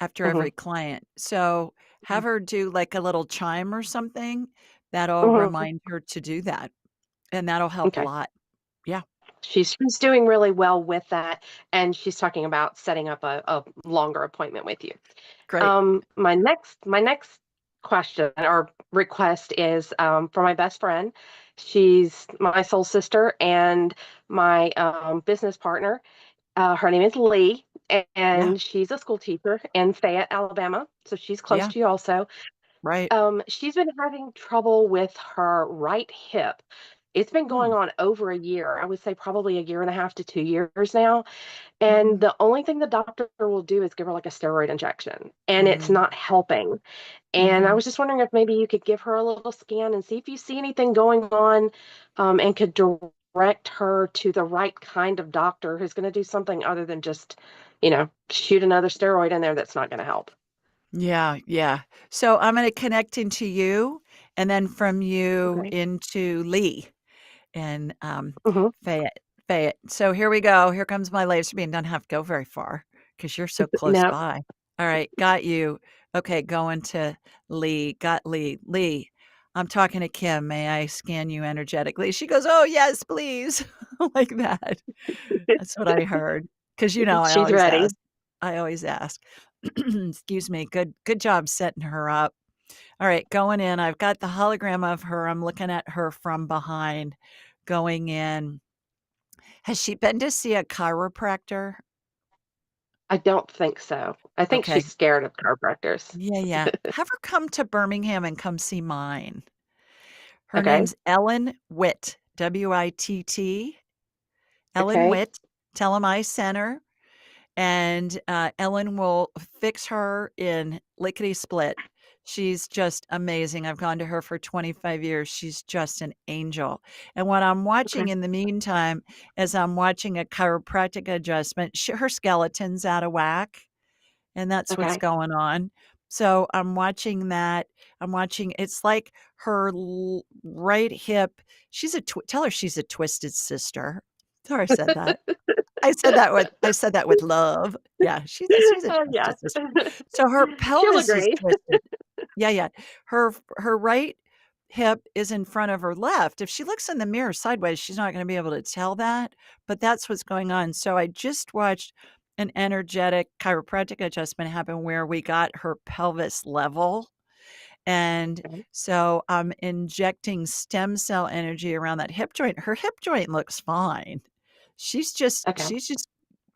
after Mhm, every client. So have mhm, her do like a little chime or something that'll mhm. remind her to do that, and that'll help a Okay. lot. Yeah, She's doing really well with that, and she's talking about setting up a longer appointment with you. great. My next question or request is for my best friend. She's my soul sister and my business partner. Her name is Lee, Yeah, and she's a school teacher in Fayette, Alabama. So she's close yeah, to you also. right. She's been having trouble with her right hip. It's been going Mm, on over a year. I would say probably a year and a half to 2 years now. And mhm, the only thing the doctor will do is give her like a steroid injection, and it's mm, not helping. And I mhm. was just wondering if maybe you could give her a little scan and see if you see anything going on, and could direct her to the right kind of doctor who's going to do something other than just, shoot another steroid in there that's not going to help. Yeah, yeah. So I'm gonna connect into you, and then from you Okay. into Lee in, Hmm. Fayette Fayette. So here we go. Here comes my laser beam. Doesn't have to go very far because 'cause you're so close No. by. Alright, got you. Okay, going to Lee. Got Lee. Lee, I'm talking to Kim. May I scan you energetically? She goes, "Oh, yes, please." Like that. That's what I heard. Because I She's always ready. ask. I always ask. Excuse me. Good job setting her up. All right, going in. I've got the hologram of her. I'm looking at her from behind, going in. Has she been to see a chiropractor? I don't think so. I think Okay. she's scared of chiropractors. Yeah, yeah. Have her come to Birmingham and come see mine. Her Okay. name's Ellen Witt, Witt. Ellen Okay. Witt. Tell 'em I sent her. And, Ellen will fix her in lickety-split. She's just amazing. I've gone to her for 25 years. She's just an angel. And what I'm watching Okay. in the meantime is I'm watching a chiropractic adjustment. Her skeleton's out of whack, and that's what's Okay. going on. So I'm watching that. I'm watching it's like her right hip. Tell her she's a twisted sister. Tell her I said that. I said that with love. Yeah, she's a Yes. twisted sister. So her She'll pelvis is agree. twisted. Yeah, yeah. Her right hip is in front of her left. If she looks in the mirror sideways, she's not gonna be able to tell that, but that's what's going on. So I just watched an energetic chiropractic adjustment happen where we got her pelvis level, and Okay. so I'm injecting stem cell energy around that hip joint. Her hip joint looks fine. Okay. She's just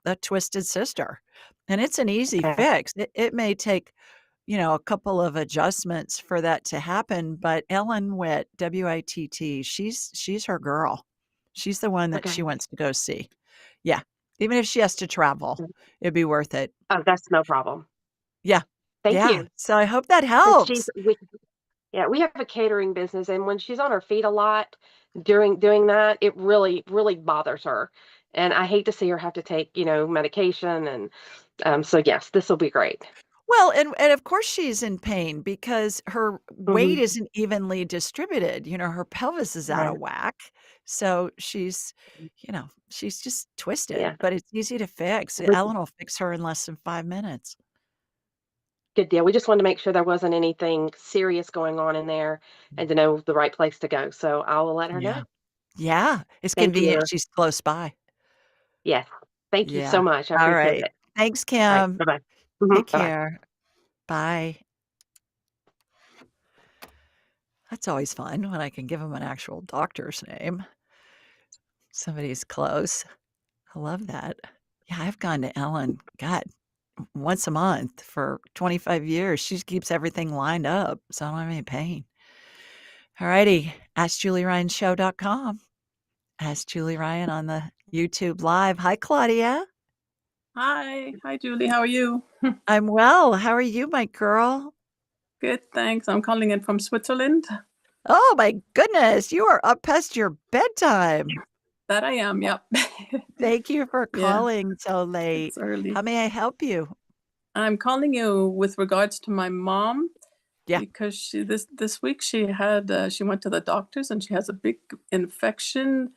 a twisted sister, and it's an easy Okay. fix. It may take, a couple of adjustments for that to happen, but Ellen Witt, Witt, she's her girl. She's the one that she Okay. wants to go see. Yeah, even if she has to travel, it'd be worth it. Oh, that's no problem. Yeah, Thank yeah. you. So I hope that And she's helps. we have a catering business, and when she's on her feet a lot during doing that, it really, really bothers her. And I hate to see her have to take, medication. And so yes, this will be great. Well, and of course she's in pain because her weight Hmm. isn't evenly distributed. Her pelvis is out of Right. whack. So she's just Yeah. twisted, but it's easy to fix. We, Ellen will fix her in less than 5 minutes. good deal. We just wanted to make sure there wasn't anything serious going on in there and to know the right place to go. So I will let her Yeah. know. Yeah. It's Thank convenient you. she's close by. Yes. Thank you Yeah. so much. I All appreciate right. it. Thanks, All right. Kim. Bye-bye. Take Bye-bye. care. Bye. That's always fun when I can give them an actual doctor's name. Somebody's close. I love that. Yeah, I've gone to Ellen, God, once a month for 25 years. She keeps everything lined up, so I don't have any pain. All righty. AskJulieRyanShow.com. Ask Julie Ryan on the YouTube Live. Hi, Claudia. Hi. Hi, Julie. How are you? I'm well. How are you, my girl? Good, thanks. I'm calling in from Switzerland. Oh, my goodness. You are up past your bedtime. That I am, yep. Thank you for Yeah, calling so late. it's early. How may I help you? I'm calling you with regards to my mom Yeah. because she this week she had she went to the doctors and she has a big infection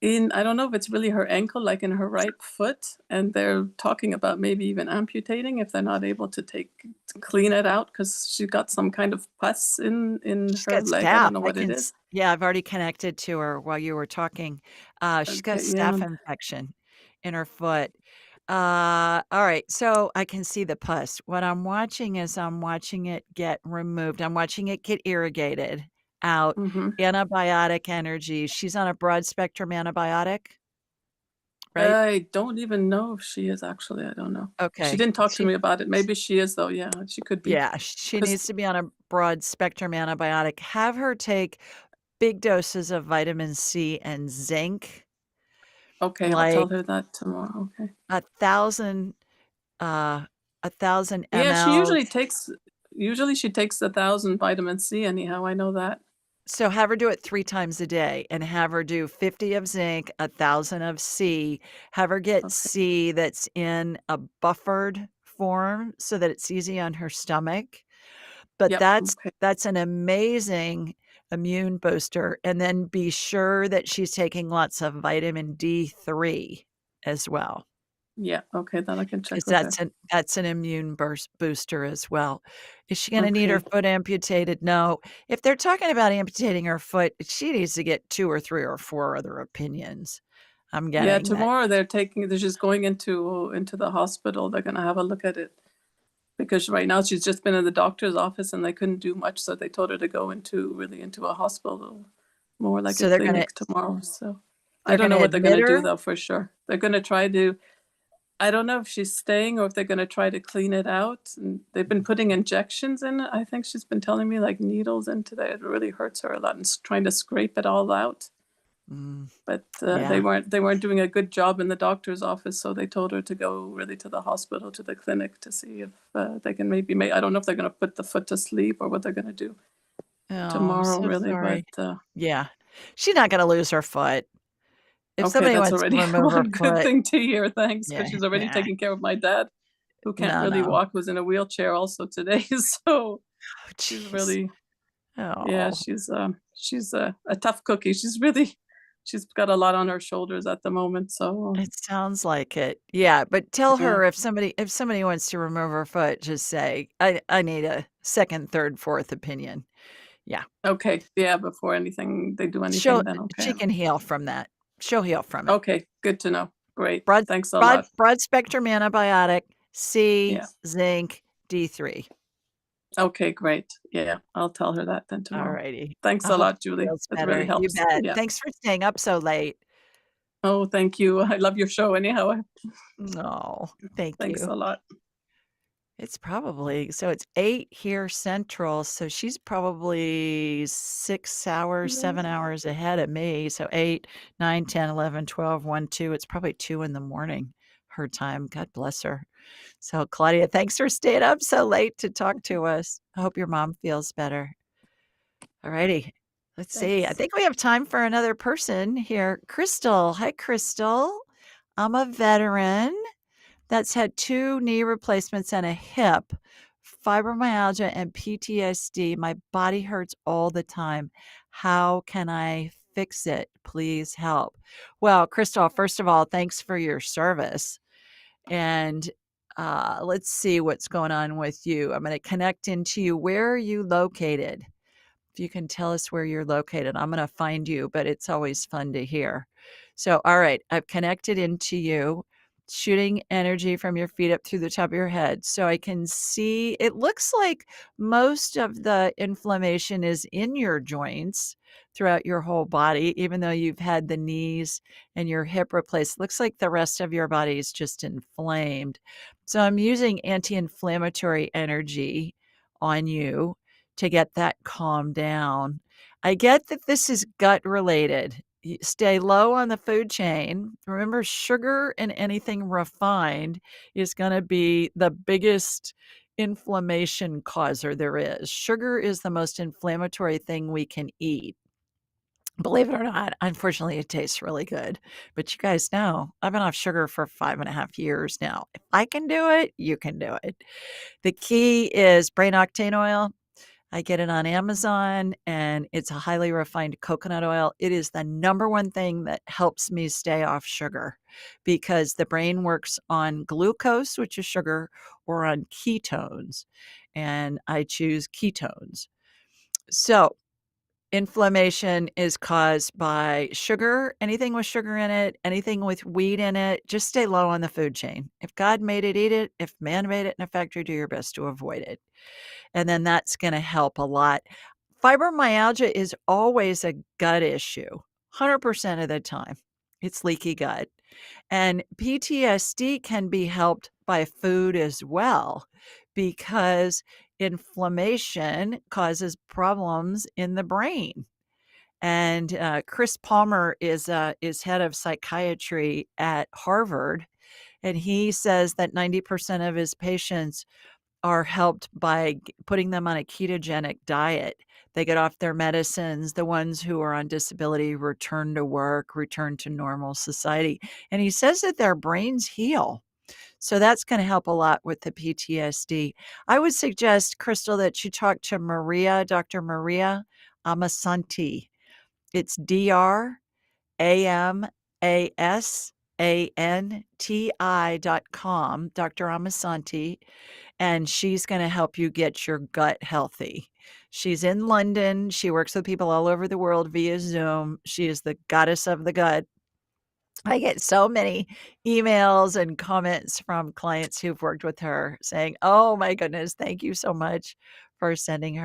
in, I don't know if it's really her ankle, like in her right foot, and they're talking about maybe even amputating if they're not able to clean it out because she got some kind of pus in She's her got leg. I don't staph. know what it is. Yeah, I've already connected to her while you were talking. She's got a Okay, yeah. staph infection in her foot. All right, so I can see the pus. What I'm watching is I'm watching it get removed. I'm watching it get irrigated out. Mm-hmm. Antibiotic energy. She's on a broad spectrum antibiotic, right? I don't even know if she is actually. I don't know. She Okay. didn't talk to me about it. Maybe she is though. Yeah, she could be. Yeah, she 'Cause- needs to be on a broad spectrum antibiotic. Have her take big doses of vitamin C and zinc, Okay, I'll like tell her that tomorrow. Okay. 1,000 1,000 Yeah, mLs. usually she takes 1,000 vitamin C anyhow. I know that. So have her do it 3 times a day and have her do 50 of zinc, 1,000 of C. Have her get Okay. C that's in a buffered form so that it's easy on her stomach. But Yep. that's an amazing immune booster. And then be sure that she's taking lots of vitamin D3 as well. Yeah. Okay, then I can check Because with her. that's an immune booster as well. Is she gonna need her foot amputated? No. If they're talking about amputating her foot, she needs to get 2 or 3 or 4 other opinions. I'm Yeah, getting that. tomorrow they're just going into the hospital. They're gonna have a look at it because right now she's just been in the doctor's office and they couldn't do much, so they told her to go into a hospital, more like So a they're gonna clinic tomorrow. So I don't know gonna what they're gonna admit do her? though for sure. They're gonna try to. I don't know if she's staying or if they're gonna try to clean it out. And they've been putting injections in it. I think she's been telling me like needles into there. It really hurts her a lot and trying to scrape it all out. But Yeah. they weren't doing a good job in the doctor's office, so they told her to go really to the hospital, to the clinic, to see if they can maybe make. I don't know if they're going to put the foot to sleep or what they're going to do Oh, I'm tomorrow, so really. sorry. But Yeah. She's not gonna lose her foot. If okay, somebody that's wants to already remove her one good foot, thing to hear. Thanks, yeah, because she's already yeah. taking care of my dad, who can't really No. walk, who's in a wheelchair also today. So Oh, she's jeez. really, yeah, Oh. she's a tough cookie. She's got a lot on her shoulders at the moment. So It sounds like it. Yeah, but tell yeah. her if somebody wants to remove her foot, just say, I need a second, third, fourth opinion. Yeah. Okay, yeah, before anything they do She'll anything, then okay. she can heal from that. She'll heal from it. Okay, good to know. Great. Broad Thanks a broad lot. broad spectrum antibiotic, C, Yeah. zinc, D3. Okay, great. Yeah, I'll tell her that then tomorrow. Alrighty. Thanks I a hope lot, she Julie. feels It better. really You helps. bet. Yeah. Thanks for staying up so late. Oh, thank you. I love your show anyhow. Oh, thank Thanks you. a lot. It's 8 here Central, so she's probably 6 hours, 7 hours ahead of me. So 8, 9, 10, 11, 12, 1, 2. It's probably 2 in the morning, her time. God bless her. So Claudia, thanks for staying up so late to talk to us. I hope your mom feels better. All righty. Let's see. I Thanks. think we have time for another person here. Crystal. Hi, Crystal. I'm a veteran that's had 2 knee replacements and a hip, fibromyalgia and PTSD. My body hurts all the time. How can I fix it? Please help. Well, Crystal, first of all, thanks for your service. And let's see what's going on with you. I'm going to connect into you. Where are you located? If you can tell us where you're located, I'm going to find you, but it's always fun to hear. So, all right, I've connected into you. shooting energy from your feet up through the top of your head. So I can see, it looks like most of the inflammation is in your joints throughout your whole body, even though you've had the knees and your hip replaced. Looks like the rest of your body is just inflamed. So I'm using anti-inflammatory energy on you to get that calmed down. I get that this is gut related. Stay low on the food chain. Remember, sugar and anything refined is going to be the biggest inflammation causer there is. Sugar is the most inflammatory thing we can eat. Believe it or not, unfortunately, it tastes really good. But you guys know I've been off sugar for 5.5 years now. If I can do it, you can do it. The key is brain octane oil. I get it on Amazon, and it's a highly refined coconut oil. It is the number one thing that helps me stay off sugar because the brain works on glucose, which is sugar, or on ketones, and I choose ketones. So inflammation is caused by sugar, anything with sugar in it, anything with wheat in it. Just stay low on the food chain. If God made it, eat it. If man made it in a factory, do your best to avoid it. And then that's going to help a lot. Fibromyalgia is always a gut issue, 100% of the time. It's leaky gut. And PTSD can be helped by food as well because inflammation causes problems in the brain. And Chris Palmer is head of psychiatry at Harvard, and he says that 90% of his patients are helped by putting them on a ketogenic diet. They get off their medicines. The ones who are on disability return to work, return to normal society. And he says that their brains heal. So that's going to help a lot with the PTSD. I would suggest, Crystal, that you talk to Maria, Dr. Maria Amasanti. It's DRAMASANTI.com, Dr. Amasanti, and she's going to help you get your gut healthy. She's in London. She works with people all over the world via Zoom. She is the goddess of the gut. I get so many emails and comments from clients who've worked with her saying, "Oh my goodness, thank you so much for sending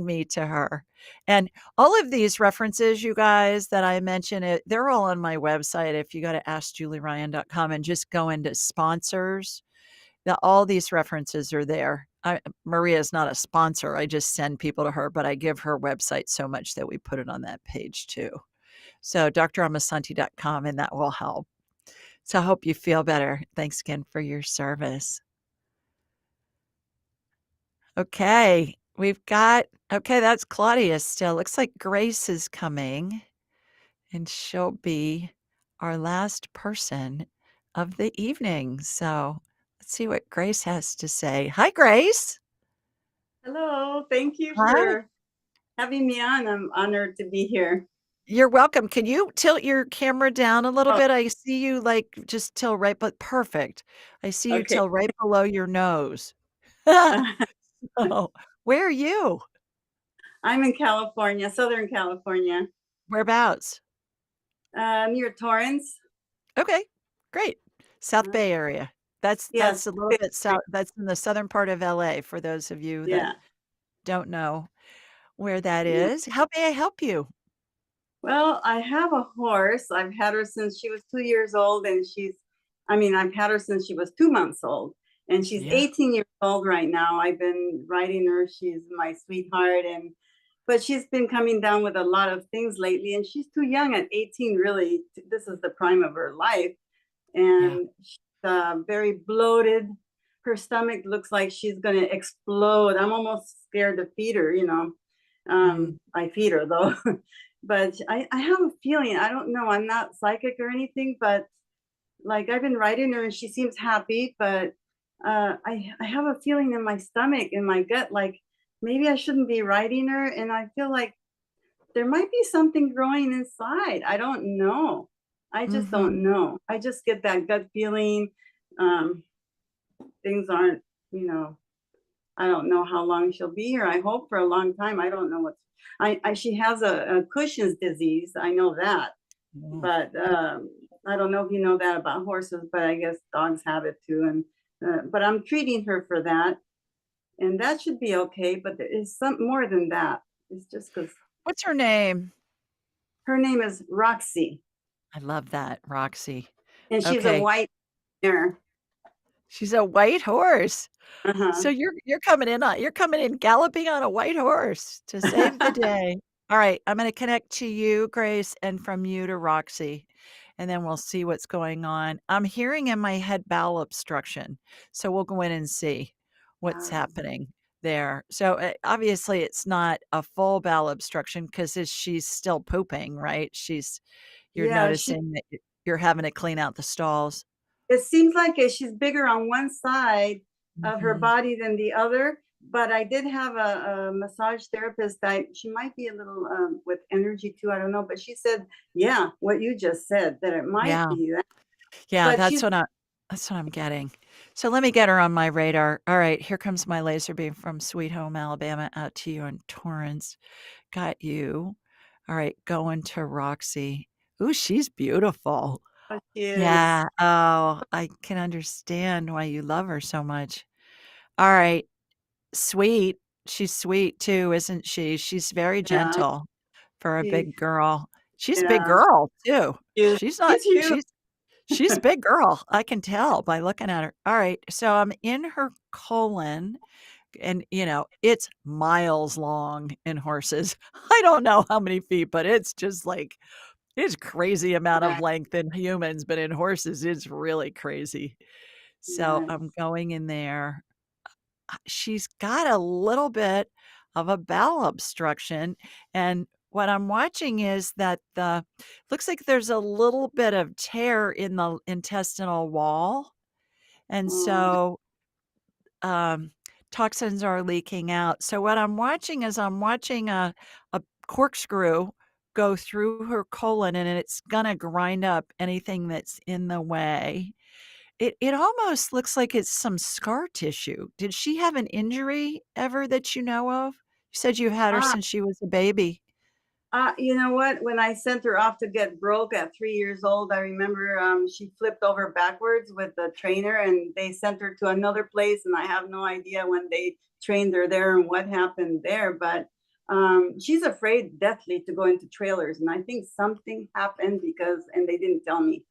me to her." And all of these references, you guys, that I mentioned, they're all on my website. If you go to askjulieryan.com and just go into sponsors, all these references are there. Maria is not a sponsor. I just send people to her, but I give her website so much that we put it on that page too. So dramasanti.com, and that will help. So I hope you feel better. Thanks again for your service. Okay, that's Claudia still. Looks like Grace is coming, and she'll be our last person of the evening. So let's see what Grace has to say. Hi, Grace. Hello. Thank you Hi. for having me on. I'm honored to be here. You're welcome. Can you tilt your camera down a little Oh. bit? I see you just till right, but perfect. I see you Okay. till right below your nose. So, where are you? I'm in California, Southern California, Whereabouts? near Torrance. Okay, great. South Bay area. That's Yes. a little bit south. That's in the southern part of LA for those of you Yeah. that don't know where that Yeah. is. How may I help you? Well, I have a horse. I've had her since she was 2 years old, and I've had her since she was 2 months old, and she's Yeah. 18 years old right now. I've been riding her. She's my sweetheart, but she's been coming down with a lot of things lately, and she's too young at 18, really. This is the prime of her life. And she's very bloated. Her stomach looks like she's going to explode. I'm almost scared to feed her, I feed her though. But I have a feeling, I don't know, I'm not psychic or anything, but like I've been riding her and she seems happy, but I have a feeling in my stomach, in my gut, like maybe I shouldn't be riding her. And I feel like there might be something growing inside. I don't know. I just don't know. I just get that gut feeling. Things aren't, I don't know how long she'll be here. I hope for a long time. I don't know she has a Cushing's disease. I know that, but I don't know if you know that about horses, but I guess dogs have it too. And but I'm treating her for that, and that should be okay. But there is some more than that. It's just because What's her name? her name is Roxy, I love that, Roxy. and she's a Okay. white mare. She's a white horse. Uh-huh. So you're coming in galloping on a white horse to save the day. All right, I'm gonna connect to you, Grace, and from you to Roxy, and then we'll see what's going on. I'm hearing in my head bowel obstruction, so we'll go in and see what's happening there. So, obviously, it's not a full bowel obstruction because she's still pooping, right? You're Yeah, noticing that you're having to clean out the stalls. it seems like she's bigger on one side of her Mhm. body than the other. But I did have a massage therapist that she might be a little with energy too. I don't know. But she said, yeah, what you just said, that it might Yeah. be that. Yeah, But she's that's what I'm getting. So let me get her on my radar. All right, here comes my laser beam from Sweet Home, Alabama, out to you in Torrance. Got you. All right, going to Roxy. Ooh, she's beautiful. she is. Yeah. Oh, I can understand why you love her so much. All right, sweet. She's sweet too, isn't she? She's very Yeah, gentle for a she, big girl. She's a big yeah, girl too. she's, She's not she's huge. she's a big girl. I can tell by looking at her. All right. So I'm in her colon and it's miles long in horses. I don't know how many feet, but it's just like it's crazy amount of Right, length in humans, but in horses it's really crazy. So right. I'm going in there. She's got a little bit of a bowel obstruction, and what I'm watching is that looks like there's a little bit of tear in the intestinal wall, and Oh, so, um, toxins are leaking out. So what I'm watching is I'm watching a corkscrew go through her colon, and it's gonna grind up anything that's in the way. It almost looks like it's some scar tissue. Did she have an injury ever that you know of? You said you've had her ah, since she was a baby. you know what? When I sent her off to get broke at 3 years old, I remember she flipped over backwards with the trainer, and they sent her to another place. And I have no idea when they trained her there and what happened there. But she's afraid deathly to go into trailers, and I think something happened and they didn't tell me.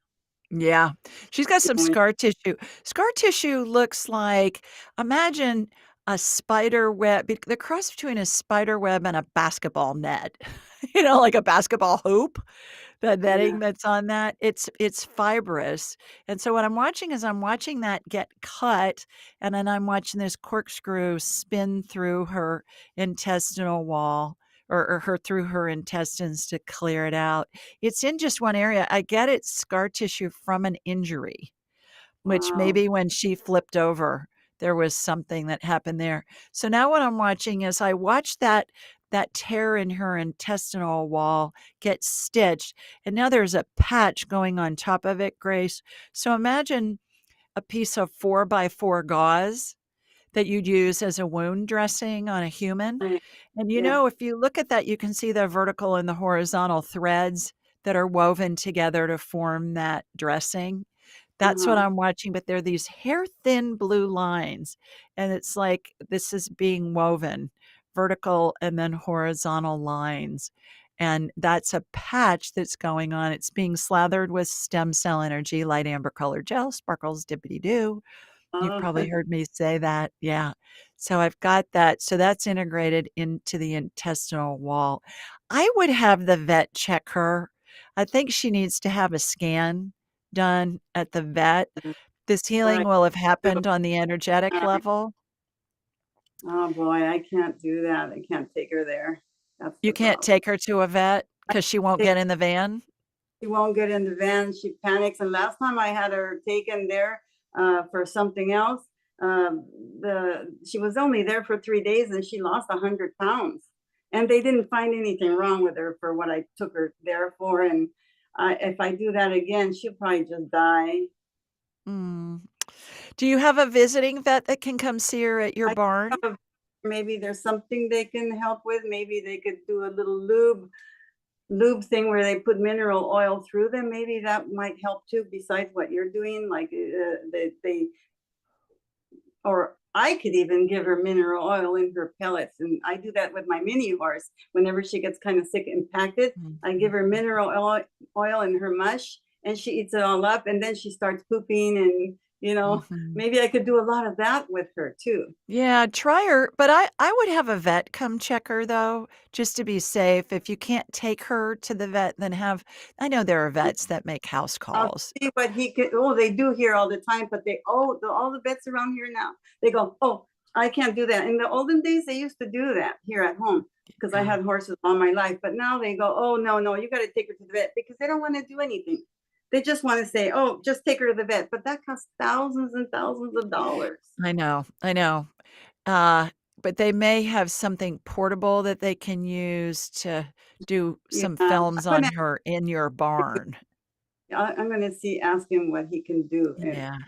Yeah. She's got You some know, scar tissue. Scar tissue looks like imagine a spider web the cross between a spider web and a basketball net. Like a basketball hoop. The yeah. netting that's on that, it's fibrous, and so what I'm watching is I'm watching that get cut, and then I'm watching this corkscrew spin through her intestinal wall or her through her intestines to clear it out. It's in just one area. I get it's scar tissue from an injury. Which Wow. maybe when she flipped over, there was something that happened there. So now what I'm watching is I watch that tear in her intestinal wall get stitched, and now there's a patch going on top of it, Grace. So imagine a piece of 4x4 gauze that you'd use as a wound dressing on a human. Right. And, Yeah. if you look at that, you can see the vertical and the horizontal threads that are woven together to form that dressing. That's what Uh-huh. I'm watching, but they're these hair thin blue lines, and it's like this is being woven, vertical and then horizontal lines, and that's a patch that's going on. It's being slathered with stem cell energy, light amber colored gel, sparkles dippity-doo. You've Oh, probably heard me say that, yeah. So I've got that. So that's integrated into the intestinal wall. I would have the vet check her. I think she needs to have a scan done at the vet. This healing right. will have happened on the energetic Uh, level. oh boy, I can't do that. I can't take her there. That's You the can't problem. take her to a vet because she won't get in the van? She won't get in the van. She panics. And last time I had her taken there for something else, she was only there for 3 days and she lost 100 pounds. And they didn't find anything wrong with her for what I took her there for. And if I do that again, she'll probably just die. Mm. Do you have a visiting vet that can come see her at your I barn? maybe there's something they can help with. Maybe they could do a little lube lube thing where they put mineral oil through them. Maybe that might help too, besides what you're doing. Like or I could even give her mineral oil in her pellets. And I do that with my mini horse. Whenever she gets kind of sick and impacted, I give her mineral oil in her mush, and she eats it all up. And then she starts pooping, and maybe I could do a lot of that with her too. Yeah, try her. But I would have a vet come check her though, just to be safe. If you can't take her to the vet, then I know there are vets that make house I'll calls. see what he can. Oh, they do here all the time, but all the vets around here now, they go, oh, I can't do that. In the olden days, they used to do that here at home because I had horses all my life. But now they go, oh, no, you got to take her to the vet, because they don't want to do anything. They just want to say, oh, just take her to the vet. But that costs thousands and thousands of dollars. I know. But they may have something portable that they can use to do some films on her in your barn. I'm going to ask him what he can do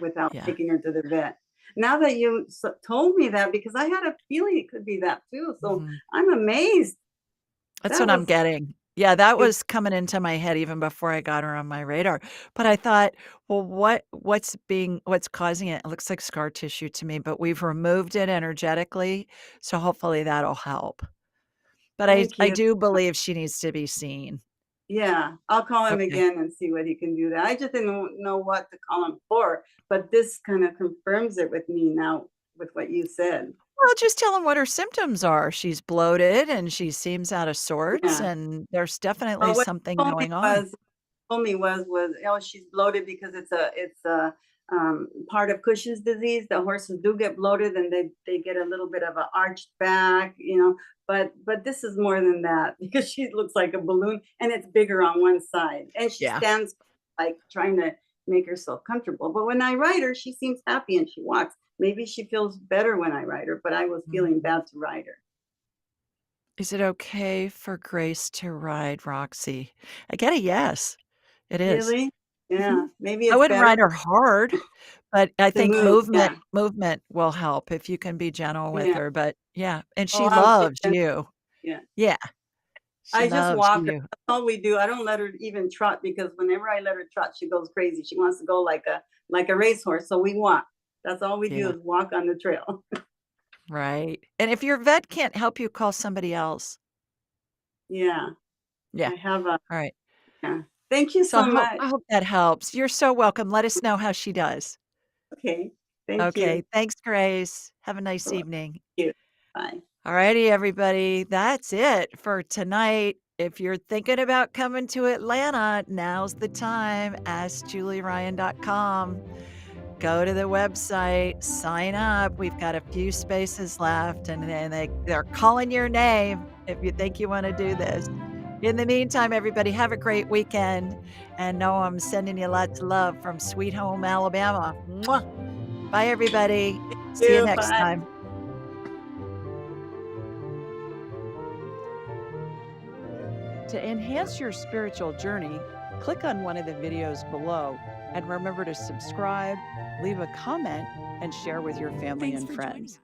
without Yeah. taking her to the vet. Now that you told me that, because I had a feeling it could be that too. So I'm amazed. That's what I'm getting. Yeah, that was coming into my head even before I got her on my radar. But I thought, well, what's causing it? It looks like scar tissue to me, but we've removed it energetically, so hopefully that'll help. But I do believe she needs to be seen. Yeah, I'll call him Okay. again and see what he can do. That I just didn't know what to call him for, but this kind of confirms it with me now with what you said. Well, just tell him what her symptoms are. She's bloated and she seems out of sorts, Yeah. and there's definitely What something he told me going on. was she's bloated because it's a part of Cushing's disease. The horses do get bloated, and they get a little bit of an arched back, but this is more than that, because she looks like a balloon, and it's bigger on one side, and she stands like trying to make herself comfortable. But when I ride her, she seems happy and she walks. Maybe she feels better when I ride her, but I was feeling bad to ride her. Is it okay for Grace to ride Roxy? I get a yes. It is. Really? Yeah, maybe I it's wouldn't better ride her hard, but I to think move. Yeah. movement will help if you can be gentle with her. But yeah, and she Oh, I'm so loves gentle. you. Yeah. Yeah, she I just loves walk her. you. That's all we do. I don't let her even trot, because whenever I let her trot, she goes crazy. She wants to go like a racehorse. So we walk. That's all we do Yeah. is walk on the trail. Right. And if your vet can't help you, call somebody else. Yeah. Yeah. I have All right. yeah. Thank you So so much. I hope that helps. You're so welcome. Let us know how she does. Okay. Thank Okay. you. Thanks, Grace. Have a nice Bye-bye. evening. Thank you. Bye. All righty, everybody. That's it for tonight. If you're thinking about coming to Atlanta, now's the time. AskJulieRyan.com. Go to the website, sign up. We've got a few spaces left, and they're calling your name if you think you want to do this. In the meantime, everybody, have a great weekend. And know I'm sending you lots of love from Sweet Home, Alabama. Mwah. Bye, everybody. See you next Bye. time. To enhance your spiritual journey, click on one of the videos below and remember to subscribe, leave a comment, and share with your family and friends.